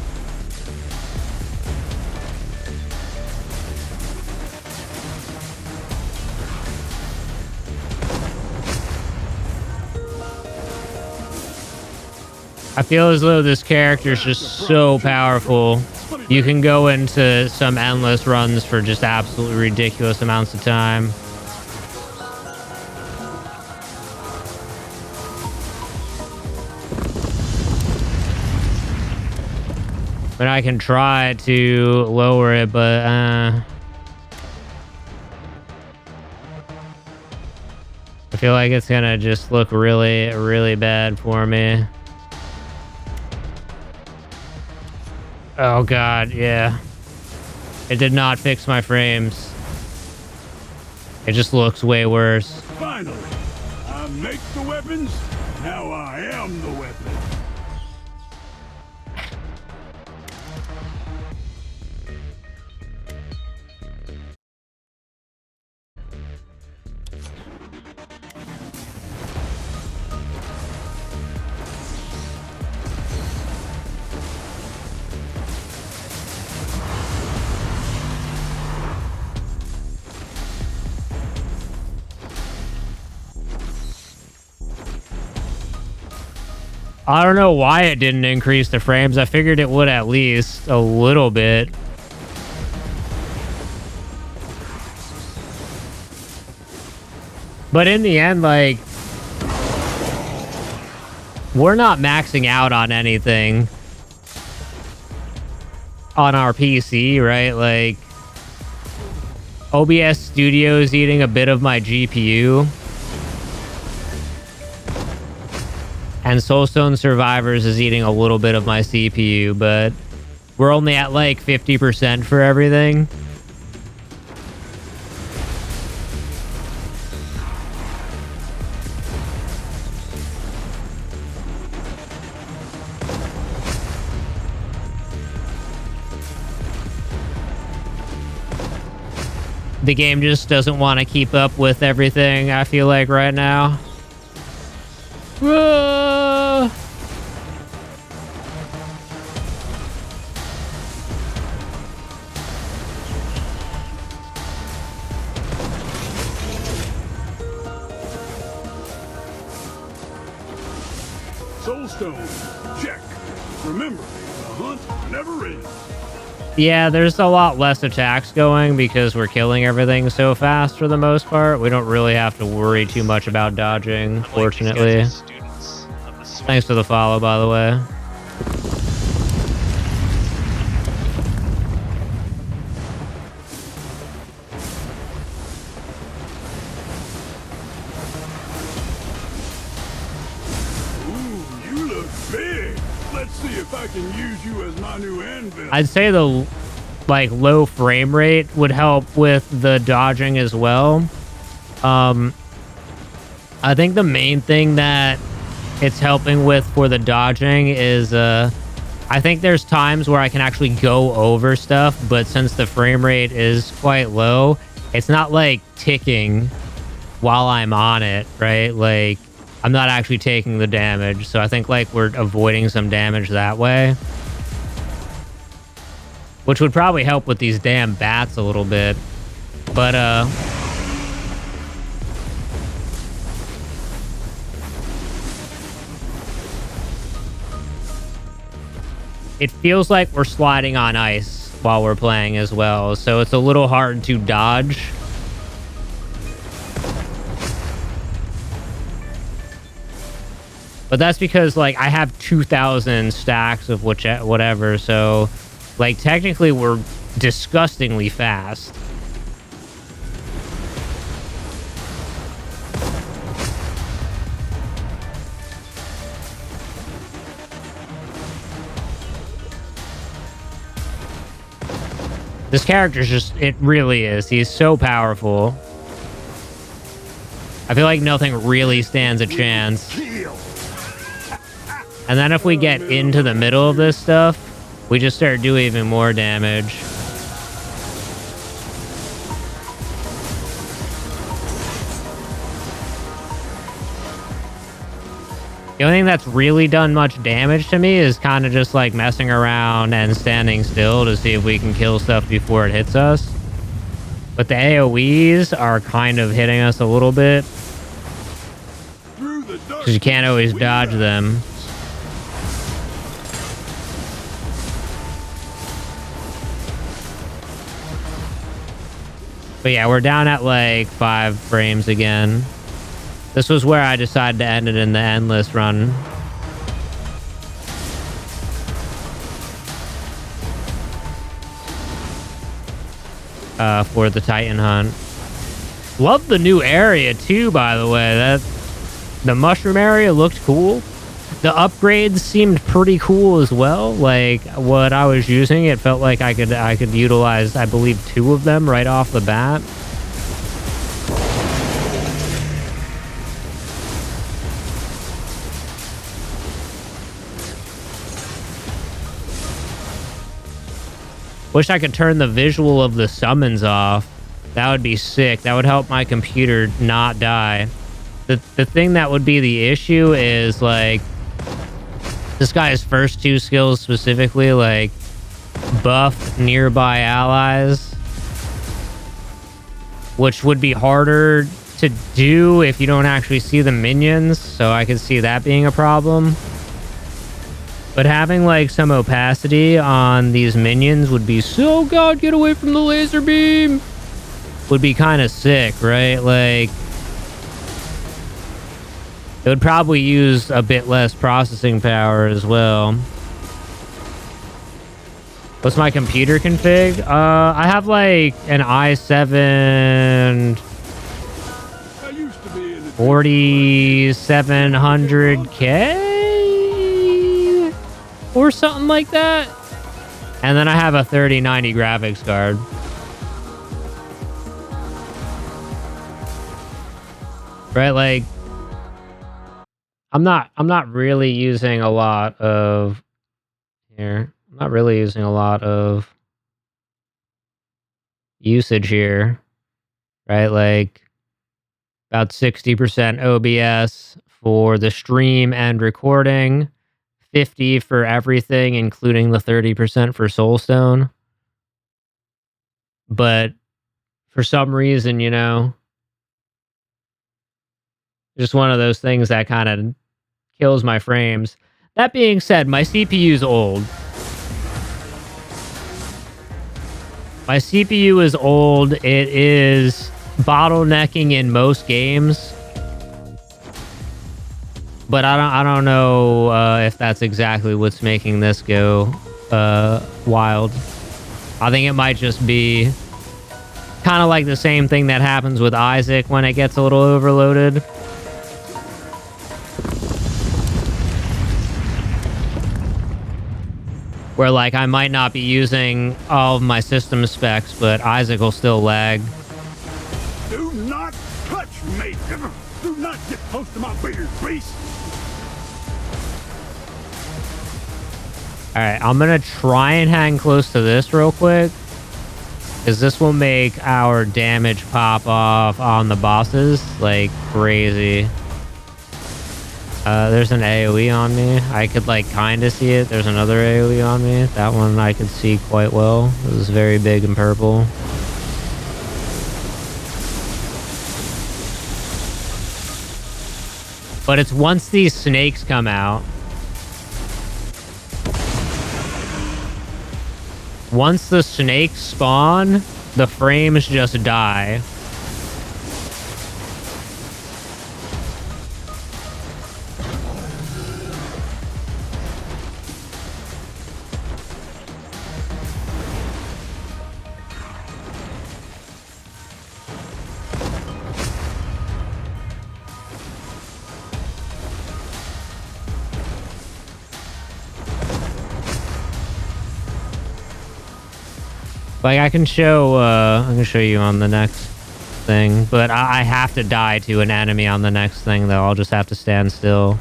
S1: I feel as though this character is just so powerful. You can go into some endless runs for just absolutely ridiculous amounts of time. But I can try to lower it, but I feel like it's gonna just look really, really bad for me. Oh god, yeah. It did not fix my frames. It just looks way worse.
S4: Finally, I make the weapons. Now I am the weapon.
S1: I don't know why it didn't increase the frames. I figured it would at least a little bit. But in the end, like, we're not maxing out on anything on our PC, right? Like, OBS Studio is eating a bit of my GPU. And Soulstone Survivors is eating a little bit of my CPU, but we're only at like 50% for everything. The game just doesn't want to keep up with everything, I feel like, right now.
S4: Soulstone, check. Remember, the hunt never ends.
S1: Yeah, there's a lot less attacks going because we're killing everything so fast for the most part. We don't really have to worry too much about dodging, fortunately. Thanks for the follow, by the way.
S4: Ooh, you look big. Let's see if I can use you as my new anvil.
S1: I'd say the like low frame rate would help with the dodging as well. I think the main thing that it's helping with for the dodging is I think there's times where I can actually go over stuff, but since the frame rate is quite low, it's not like ticking while I'm on it, right? Like, I'm not actually taking the damage, so I think like we're avoiding some damage that way, which would probably help with these damn bats a little bit. But it feels like we're sliding on ice while we're playing as well, so it's a little hard to dodge. But that's because, like, I have 2,000 stacks of whatever, so, like, technically we're disgustingly fast. This character's just, it really is. He's so powerful. I feel like nothing really stands a chance. And then if we get into the middle of this stuff, we just start doing even more damage. The only thing that's really done much damage to me is kind of just like messing around and standing still to see if we can kill stuff before it hits us. But the AoEs are kind of hitting us a little bit, because you can't always dodge them. But yeah, we're down at like 5 frames again. This was where I decided to end it in the endless run. For the Titan hunt. Love the new area too, by the way. The mushroom area looked cool. The upgrades seemed pretty cool as well. Like what I was using, it felt like I could utilize, I believe, 2 of them right off the bat. Wish I could turn the visual of the summons off. That would be sick. That would help my computer not die. The thing that would be the issue is, like, this guy's first 2 skills specifically, like, buff nearby allies, which would be harder to do if you don't actually see the minions, so I could see that being a problem. But having, like, some opacity on these minions would be so... God, get away from the laser beam! Would be kind of sick, right? Like... It would probably use a bit less processing power as well. What's my computer config? I have, like, an i7... 4700K? Or something like that. And then I have a 3090 graphics card. Right, like I'm not really using a lot of here. I'm not really using a lot of usage here. Right? Like about 60% OBS for the stream and recording. 50 for everything, including the 30% for Soulstone. But for some reason, you know, just one of those things that kind of kills my frames. That being said, my CPU's old. My CPU is old. It is bottlenecking in most games. But I don't know if that's exactly what's making this go wild. I think it might just be kind of like the same thing that happens with Isaac when it gets a little overloaded. Where, like, I might not be using all of my system specs, but Isaac will still lag.
S4: Do not touch me! Do not get close to my beard, beast!
S1: Alright, I'm gonna try and hang close to this real quick, because this will make our damage pop off on the bosses like crazy. There's an AoE on me. I could, like, kind of see it. There's another AoE on me. That one I could see quite well. It was very big and purple. But it's once these snakes come out. Once the snakes spawn, the frames just die. Like I can show you on the next thing, but I have to die to an enemy on the next thing though. I'll just have to stand still.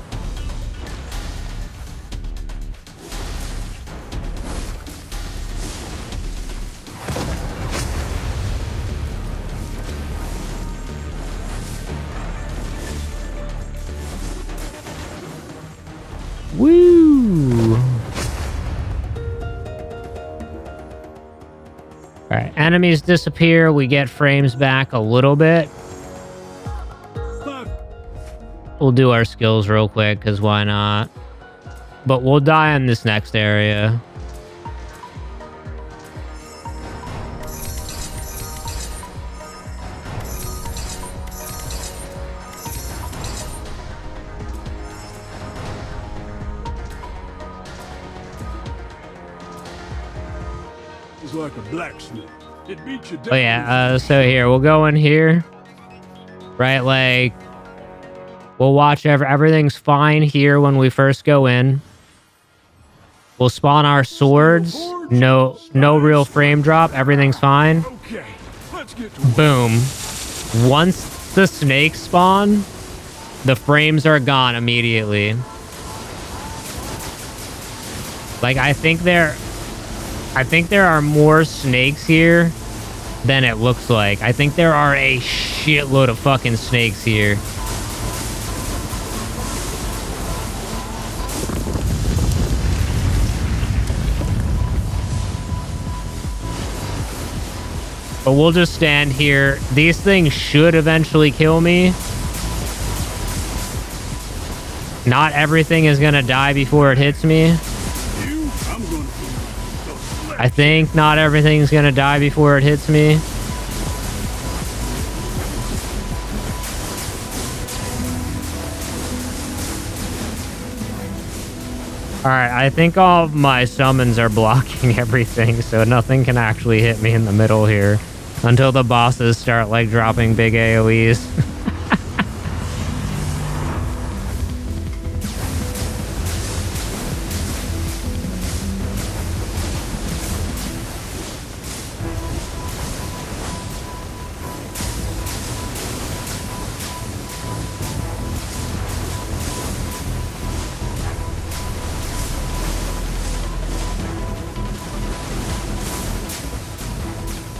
S1: Woo! Alright, enemies disappear. We get frames back a little bit. We'll do our skills real quick, because why not? But we'll die in this next area.
S4: It's like a blacksmith. It beats you down.
S1: Oh yeah, so here, we'll go in here. Right, like... We'll watch everything's fine here when we first go in. We'll spawn our swords. No real frame drop. Everything's fine.
S4: Okay, let's get to work.
S1: Boom. Once the snakes spawn, the frames are gone immediately. Like I think there are more snakes here than it looks like. I think there are a shitload of fucking snakes here. But we'll just stand here. These things should eventually kill me. Not everything is gonna die before it hits me. I think not everything's gonna die before it hits me. Alright, I think all of my summons are blocking everything, so nothing can actually hit me in the middle here. Until the bosses start, like, dropping big AoEs.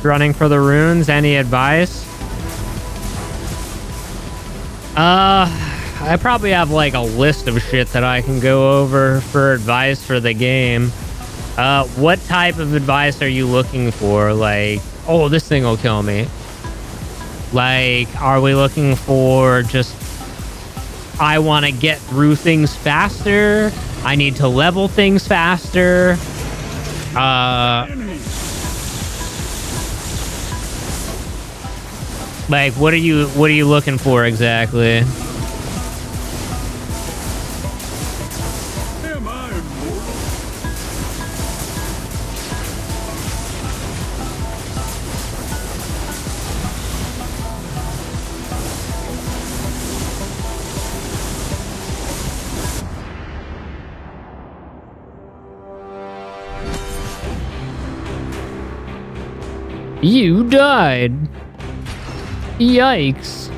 S1: Running for the runes, any advice? I probably have like a list of shit that I can go over for advice for the game. What type of advice are you looking for? Like, oh, this thing will kill me. Like, are we looking for just, I want to get through things faster? I need to level things faster? Like, what are you looking for exactly?
S4: Am I immortal?
S1: You died. Yikes.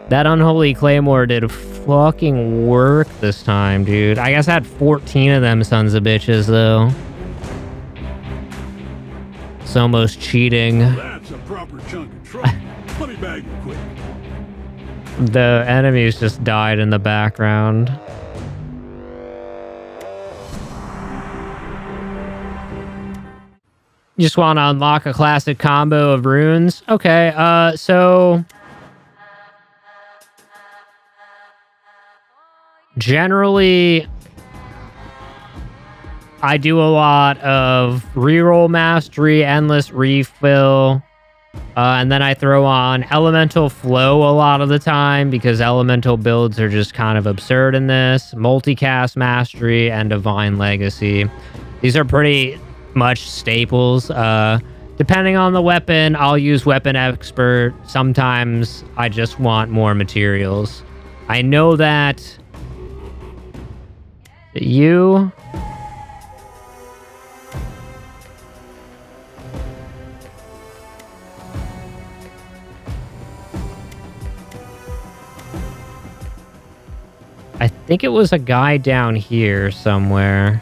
S1: That unholy claymore did fucking work this time, dude. I guess I had 14 of them sons of bitches, though. It's almost cheating.
S4: That's a proper chunk of trouble. Let me bag you quick.
S1: The enemies just died in the background. You just want to unlock a classic combo of runes? Okay, so... Generally, I do a lot of reroll mastery, endless refill, and then I throw on elemental flow a lot of the time because elemental builds are just kind of absurd in this. Multicast mastery and divine legacy. These are pretty much staples. Depending on the weapon, I'll use weapon expert. Sometimes I just want more materials. I know that Is it you? I think it was a guy down here somewhere.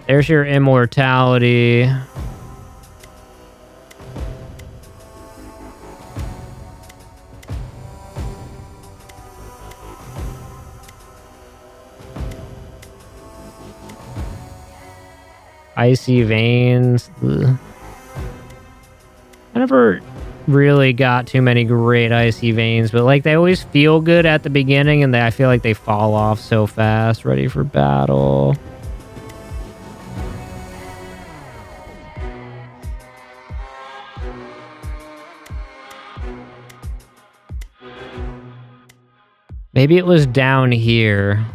S1: There's your immortality. Icy veins. Ugh. I never really got too many great icy veins, but like they always feel good at the beginning and I feel like they fall off so fast. Ready for battle. Maybe it was down here.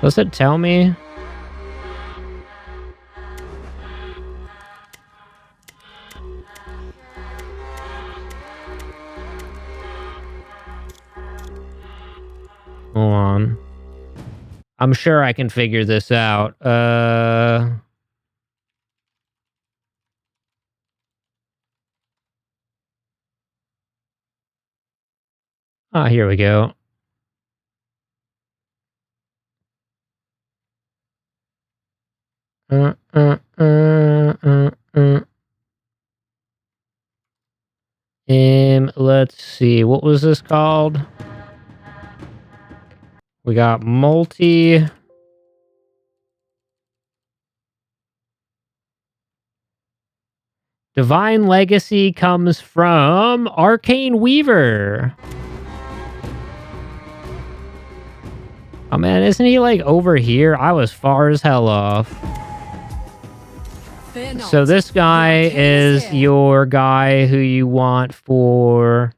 S1: Does it tell me? Hold on. I'm sure I can figure this out. Here we go. Let's see. What was this called? We got multi. Divine Legacy comes from Arcane Weaver. Oh man, isn't he like over here? I was far as hell off. So this guy is your guy who you want for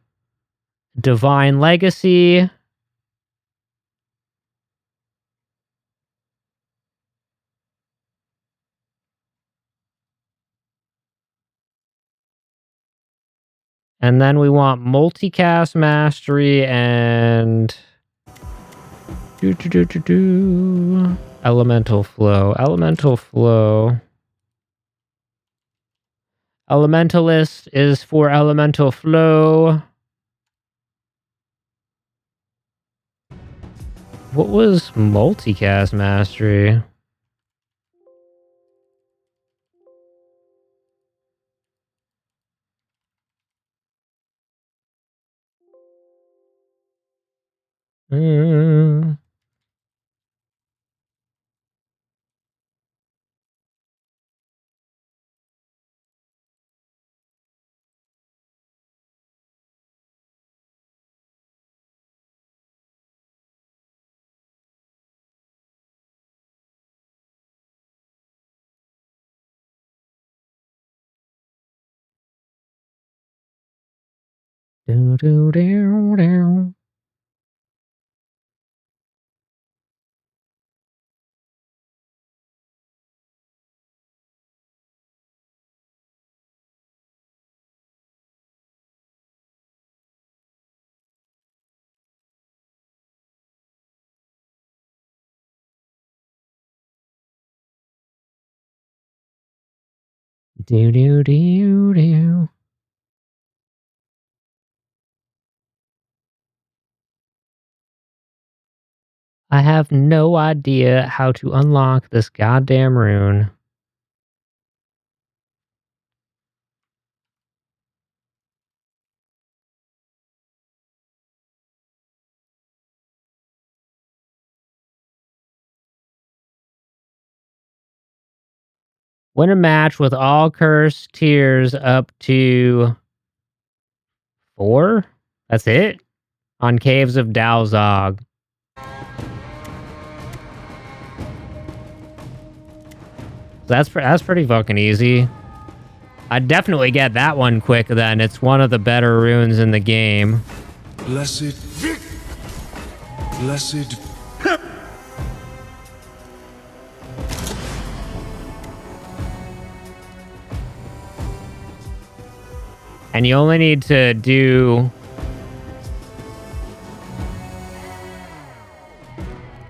S1: Divine Legacy. And then we want multicast mastery and elemental flow. Elemental flow. Elementalist is for elemental flow. What was multicast mastery? I have no idea how to unlock this goddamn rune. Win a match with all cursed tiers up to 4? That's it? On Caves of Dalzog. That's pretty fucking easy. I'd definitely get that one quick then. It's one of the better runes in the game.
S3: Blessed. Blessed.
S1: And you only need to do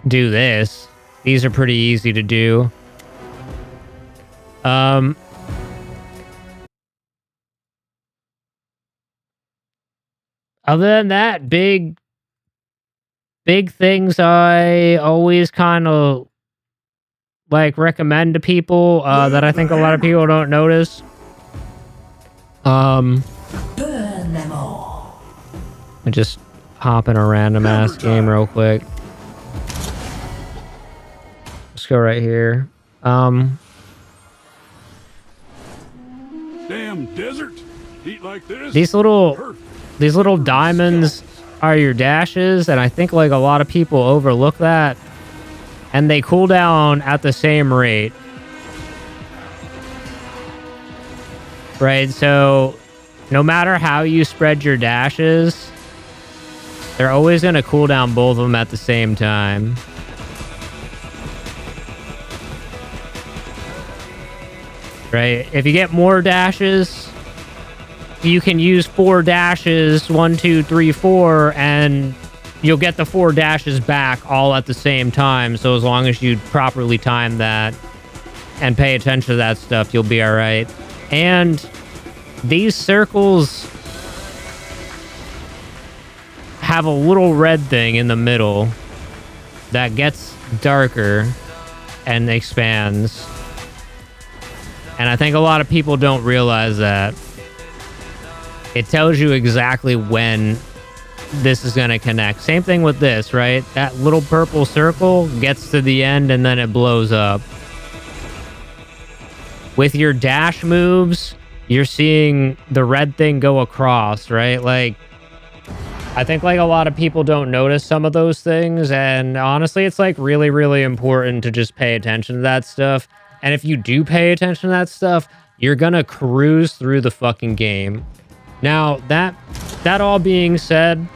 S1: this. These are pretty easy to do. Other than that, big things I always kind of like recommend to people that I think a lot of people don't notice.
S2: Burn them all.
S1: I just hop in a random ass game real quick. Let's go right here.
S4: Damn desert. Eat like this.
S1: These little diamonds are your dashes, and I think like a lot of people overlook that, and they cool down at the same rate, right? So no matter how you spread your dashes, they're always going to cool down both of them at the same time. Right? If you get more dashes, you can use 4 dashes, 1, 2, 3, 4, and you'll get the 4 dashes back all at the same time. So as long as you properly time that and pay attention to that stuff, you'll be all right. And these circles have a little red thing in the middle that gets darker and expands. And I think a lot of people don't realize that. It tells you exactly when this is going to connect. Same thing with this, right? That little purple circle gets to the end and then it blows up. With your dash moves, you're seeing the red thing go across, right? Like, I think like a lot of people don't notice some of those things. And honestly, it's like really, really important to just pay attention to that stuff. And if you do pay attention to that stuff, you're going to cruise through the fucking game. Now, that all being said,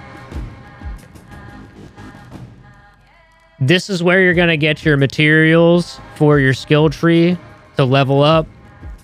S1: this is where you're going to get your materials for your skill tree to level up,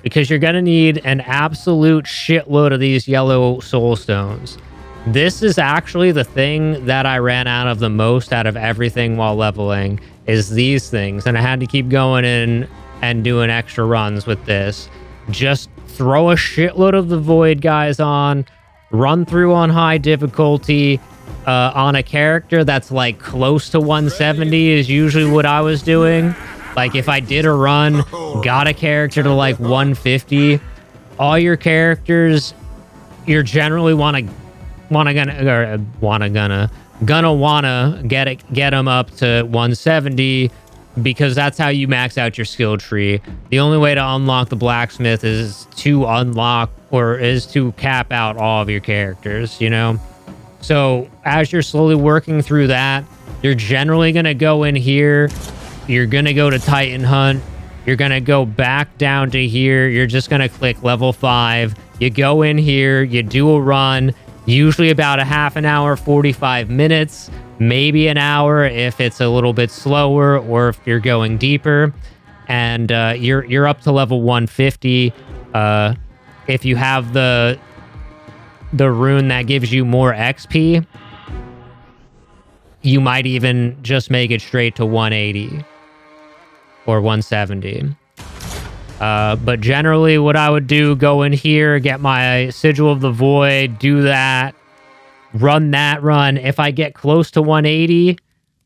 S1: because you're going to need an absolute shitload of these yellow soulstones. This is actually the thing that I ran out of the most out of everything while leveling, is these things. And I had to keep going in and doing extra runs with this. Just throw a shitload of the void guys on, run through on high difficulty, on a character that's like close to 170 is usually what I was doing. Like if I did a run, got a character to like 150, all your characters, you're generally gonna get them up to 170, because that's how you max out your skill tree. The only way to unlock the blacksmith is to cap out all of your characters, you know? So as you're slowly working through that, you're generally going to go in here. You're going to go to Titan Hunt. You're going to go back down to here. You're just going to click level 5. You go in here, you do a run, usually about a half an hour, 45 minutes. Maybe an hour if it's a little bit slower or if you're going deeper, and you're up to level 150. If you have the rune that gives you more XP, you might even just make it straight to 180 or 170. But generally what I would do, go in here, get my Sigil of the Void, do that, run that run. If I get close to 180,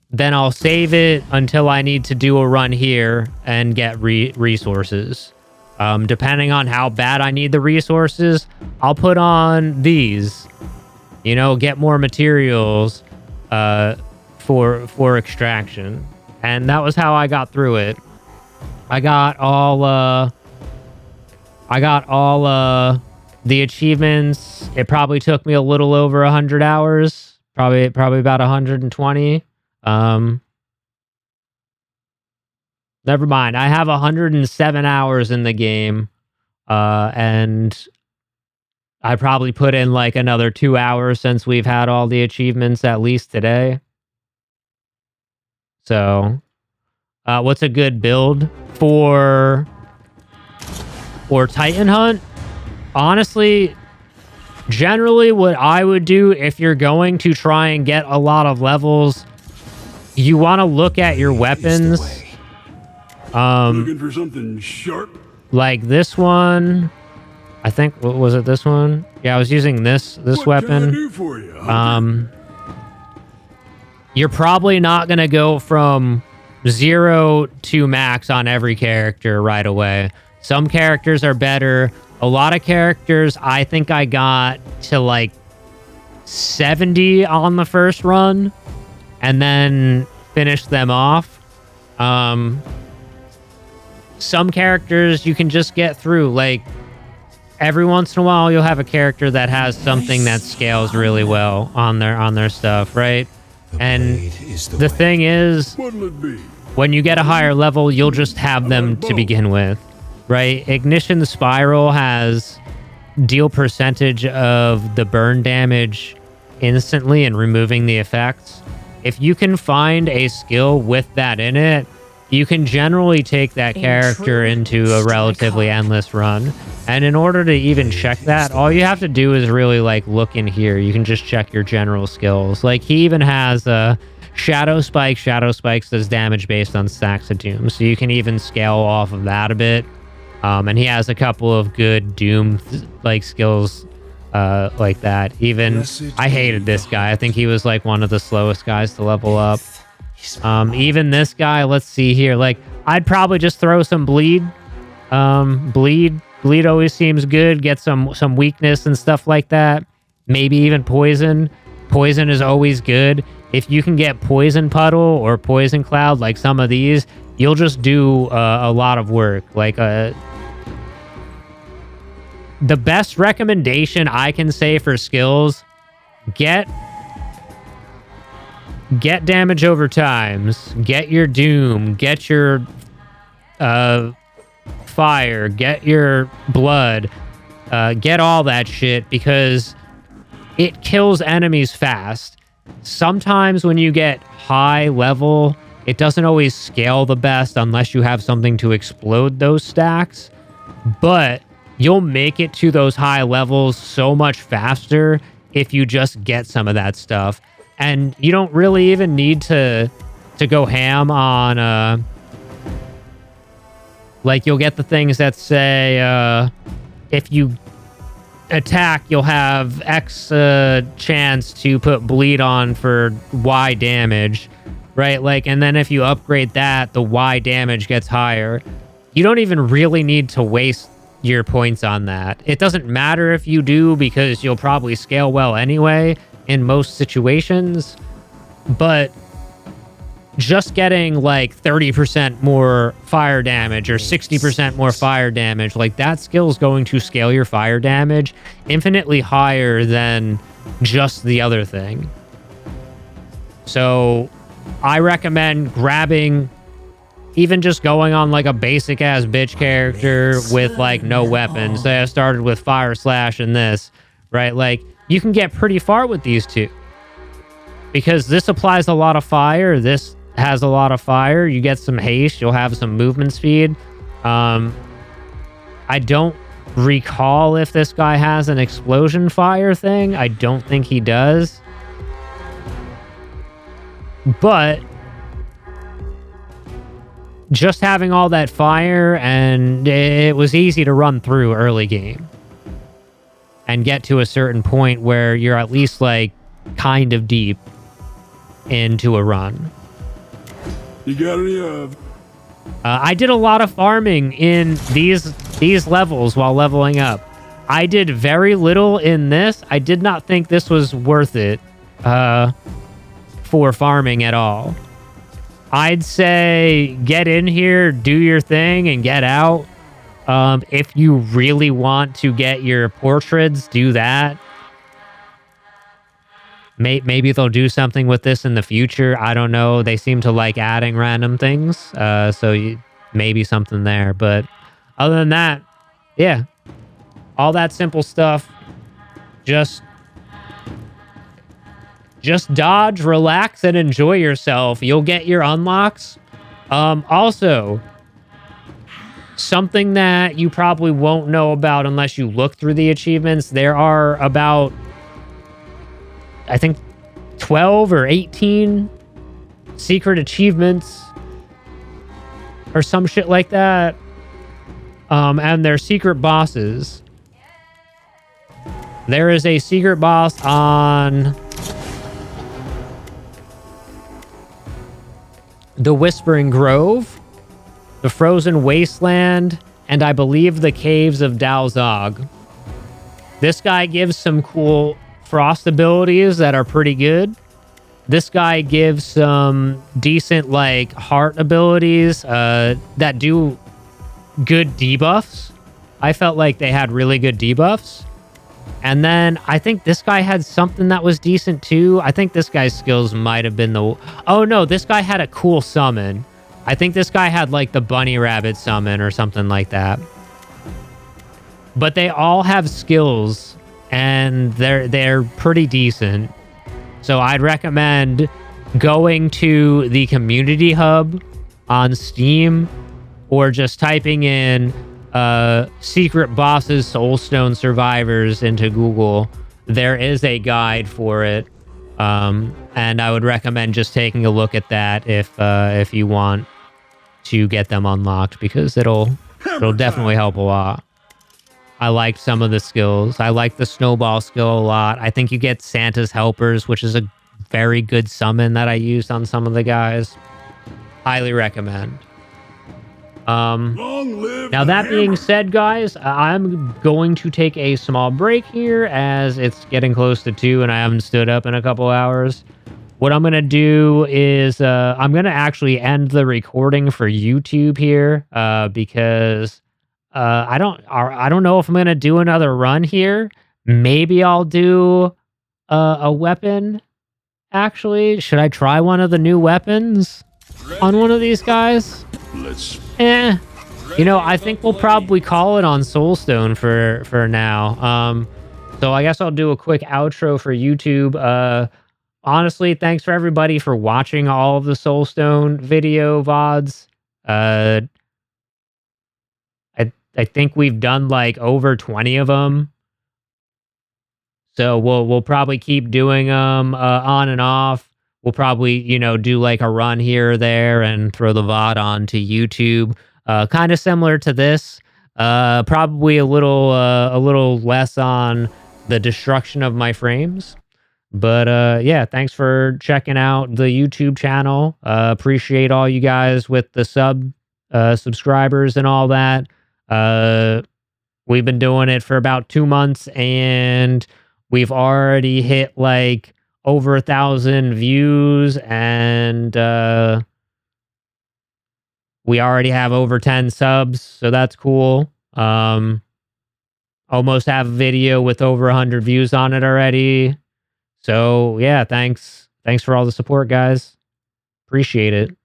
S1: then I'll save it until I need to do a run here and get resources. Depending on how bad I need the resources, I'll put on these, you know, get more materials for extraction. And that was how I got through it. I got all the achievements. It probably took me a little over 100 hours, probably about 120. Never mind. I have 107 hours in the game, and I probably put in like another 2 hours since we've had all the achievements at least today. So, what's a good build for Titan Hunt? Honestly, Generally, what I would do if you're going to try and get a lot of levels, you want to look at your weapons.
S4: Looking for something sharp?
S1: Like this one. I think, was it this one? Yeah, I was using this
S4: What
S1: weapon.
S4: can I do for you, hunter?
S1: You're probably not going to go from 0 to max on every character right away. Some characters are better. A lot of characters, I think I got to like 70 on the first run and then finished them off. Some characters you can just get through. Like, every once in a while, you'll have a character that has something that scales really well on their stuff, right? And the thing is,
S4: What'll it be?
S1: when you get a higher level, you'll just have them to begin with, right? Ignition Spiral has deal percentage of the burn damage instantly and removing the effects. If you can find a skill with that in it, you can generally take that character into a relatively endless run. And in order to even check that, all you have to do is really like look in here. You can just check your general skills. Like he even has a Shadow Spike. Shadow Spikes does damage based on stacks of Doom. So you can even scale off of that a bit. And he has a couple of good Doom like skills like that. Even I hated this guy. I think he was like one of the slowest guys to level up. Even this guy, let's see here. Like I'd probably just throw some bleed. Bleed always seems good. Get some weakness and stuff like that. Maybe even poison. Poison is always good. If you can get Poison Puddle or Poison Cloud, like some of these, you'll just do a lot of work. Like the best recommendation I can say for skills, get damage over times, get your Doom, get your fire, get your blood, get all that shit, because it kills enemies fast. Sometimes when you get high level, it doesn't always scale the best unless you have something to explode those stacks, but you'll make it to those high levels so much faster if you just get some of that stuff. And you don't really even need to go ham on like you'll get the things that say if you attack, you'll have X chance to put bleed on for Y damage, right? Like, and then if you upgrade that, the Y damage gets higher. You don't even really need to waste your points on that. It doesn't matter if you do, because you'll probably scale well anyway in most situations, but just getting like 30% more fire damage or 60% more fire damage, like that skill is going to scale your fire damage infinitely higher than just the other thing. So I recommend grabbing, even just going on like a basic ass bitch character with like no weapons. Say I started with Fire Slash and this, right? Like you can get pretty far with these two, because this applies a lot of fire. This has a lot of fire. You get some haste. You'll have some movement speed. I don't recall if this guy has an explosion fire thing. I don't think he does. But just having all that fire, and it was easy to run through early game and get to a certain point where you're at least like kind of deep into a run.
S4: You got any
S1: I did a lot of farming in these levels while leveling up. I did very little in this. I did not think this was worth it for farming at all. I'd say get in here, do your thing, and get out. If you really want to get your portraits, do that. Maybe they'll do something with this in the future. I don't know. They seem to like adding random things. So maybe something there. But other than that, yeah. All that simple stuff. Just dodge, relax, and enjoy yourself. You'll get your unlocks. Also, something that you probably won't know about unless you look through the achievements. There are about, I think, 12 or 18 secret achievements or some shit like that. And they're secret bosses. There is a secret boss on the Whispering Grove, the Frozen Wasteland, and I believe the Caves of Dalzog. This guy gives some cool frost abilities that are pretty good. This guy gives some decent, like, heart abilities that do good debuffs. I felt like they had really good debuffs. And then I think this guy had something that was decent too. I think this guy's skills might have been the... Oh no, this guy had a cool summon. I think this guy had like the bunny rabbit summon or something like that. But they all have skills and they're pretty decent. So I'd recommend going to the community hub on Steam or just typing in secret bosses Soulstone survivors into Google. There is a guide for it, and I would recommend just taking a look at that if you want to get them unlocked, because it'll definitely help a lot. I liked some of the skills. I like the snowball skill a lot. I think you get Santa's helpers, which is a very good summon that I used on some of the guys. Highly recommend. Now that being said, guys, I'm going to take a small break here as it's getting close to 2 and I haven't stood up in a couple hours. What I'm going to do is I'm going to actually end the recording for YouTube here because I don't know if I'm going to do another run here. Maybe I'll do a weapon. Actually, should I try one of the new weapons on one of these guys? You know, I think we'll probably call it on Soulstone for now. So I guess I'll do a quick outro for YouTube. Honestly, thanks for everybody for watching all of the Soulstone video VODs. I think we've done like over 20 of them. So we'll probably keep doing them on and off. We'll probably, you know, do like a run here or there and throw the VOD onto YouTube. Kind of similar to this. Probably a little less on the destruction of my frames. But yeah, thanks for checking out the YouTube channel. Appreciate all you guys with the subscribers and all that. We've been doing it for about 2 months and we've already hit like over 1,000 views and we already have over 10 subs, so that's cool. Almost have a video with over 100 views on it already. So yeah, thanks for all the support, guys. Appreciate it.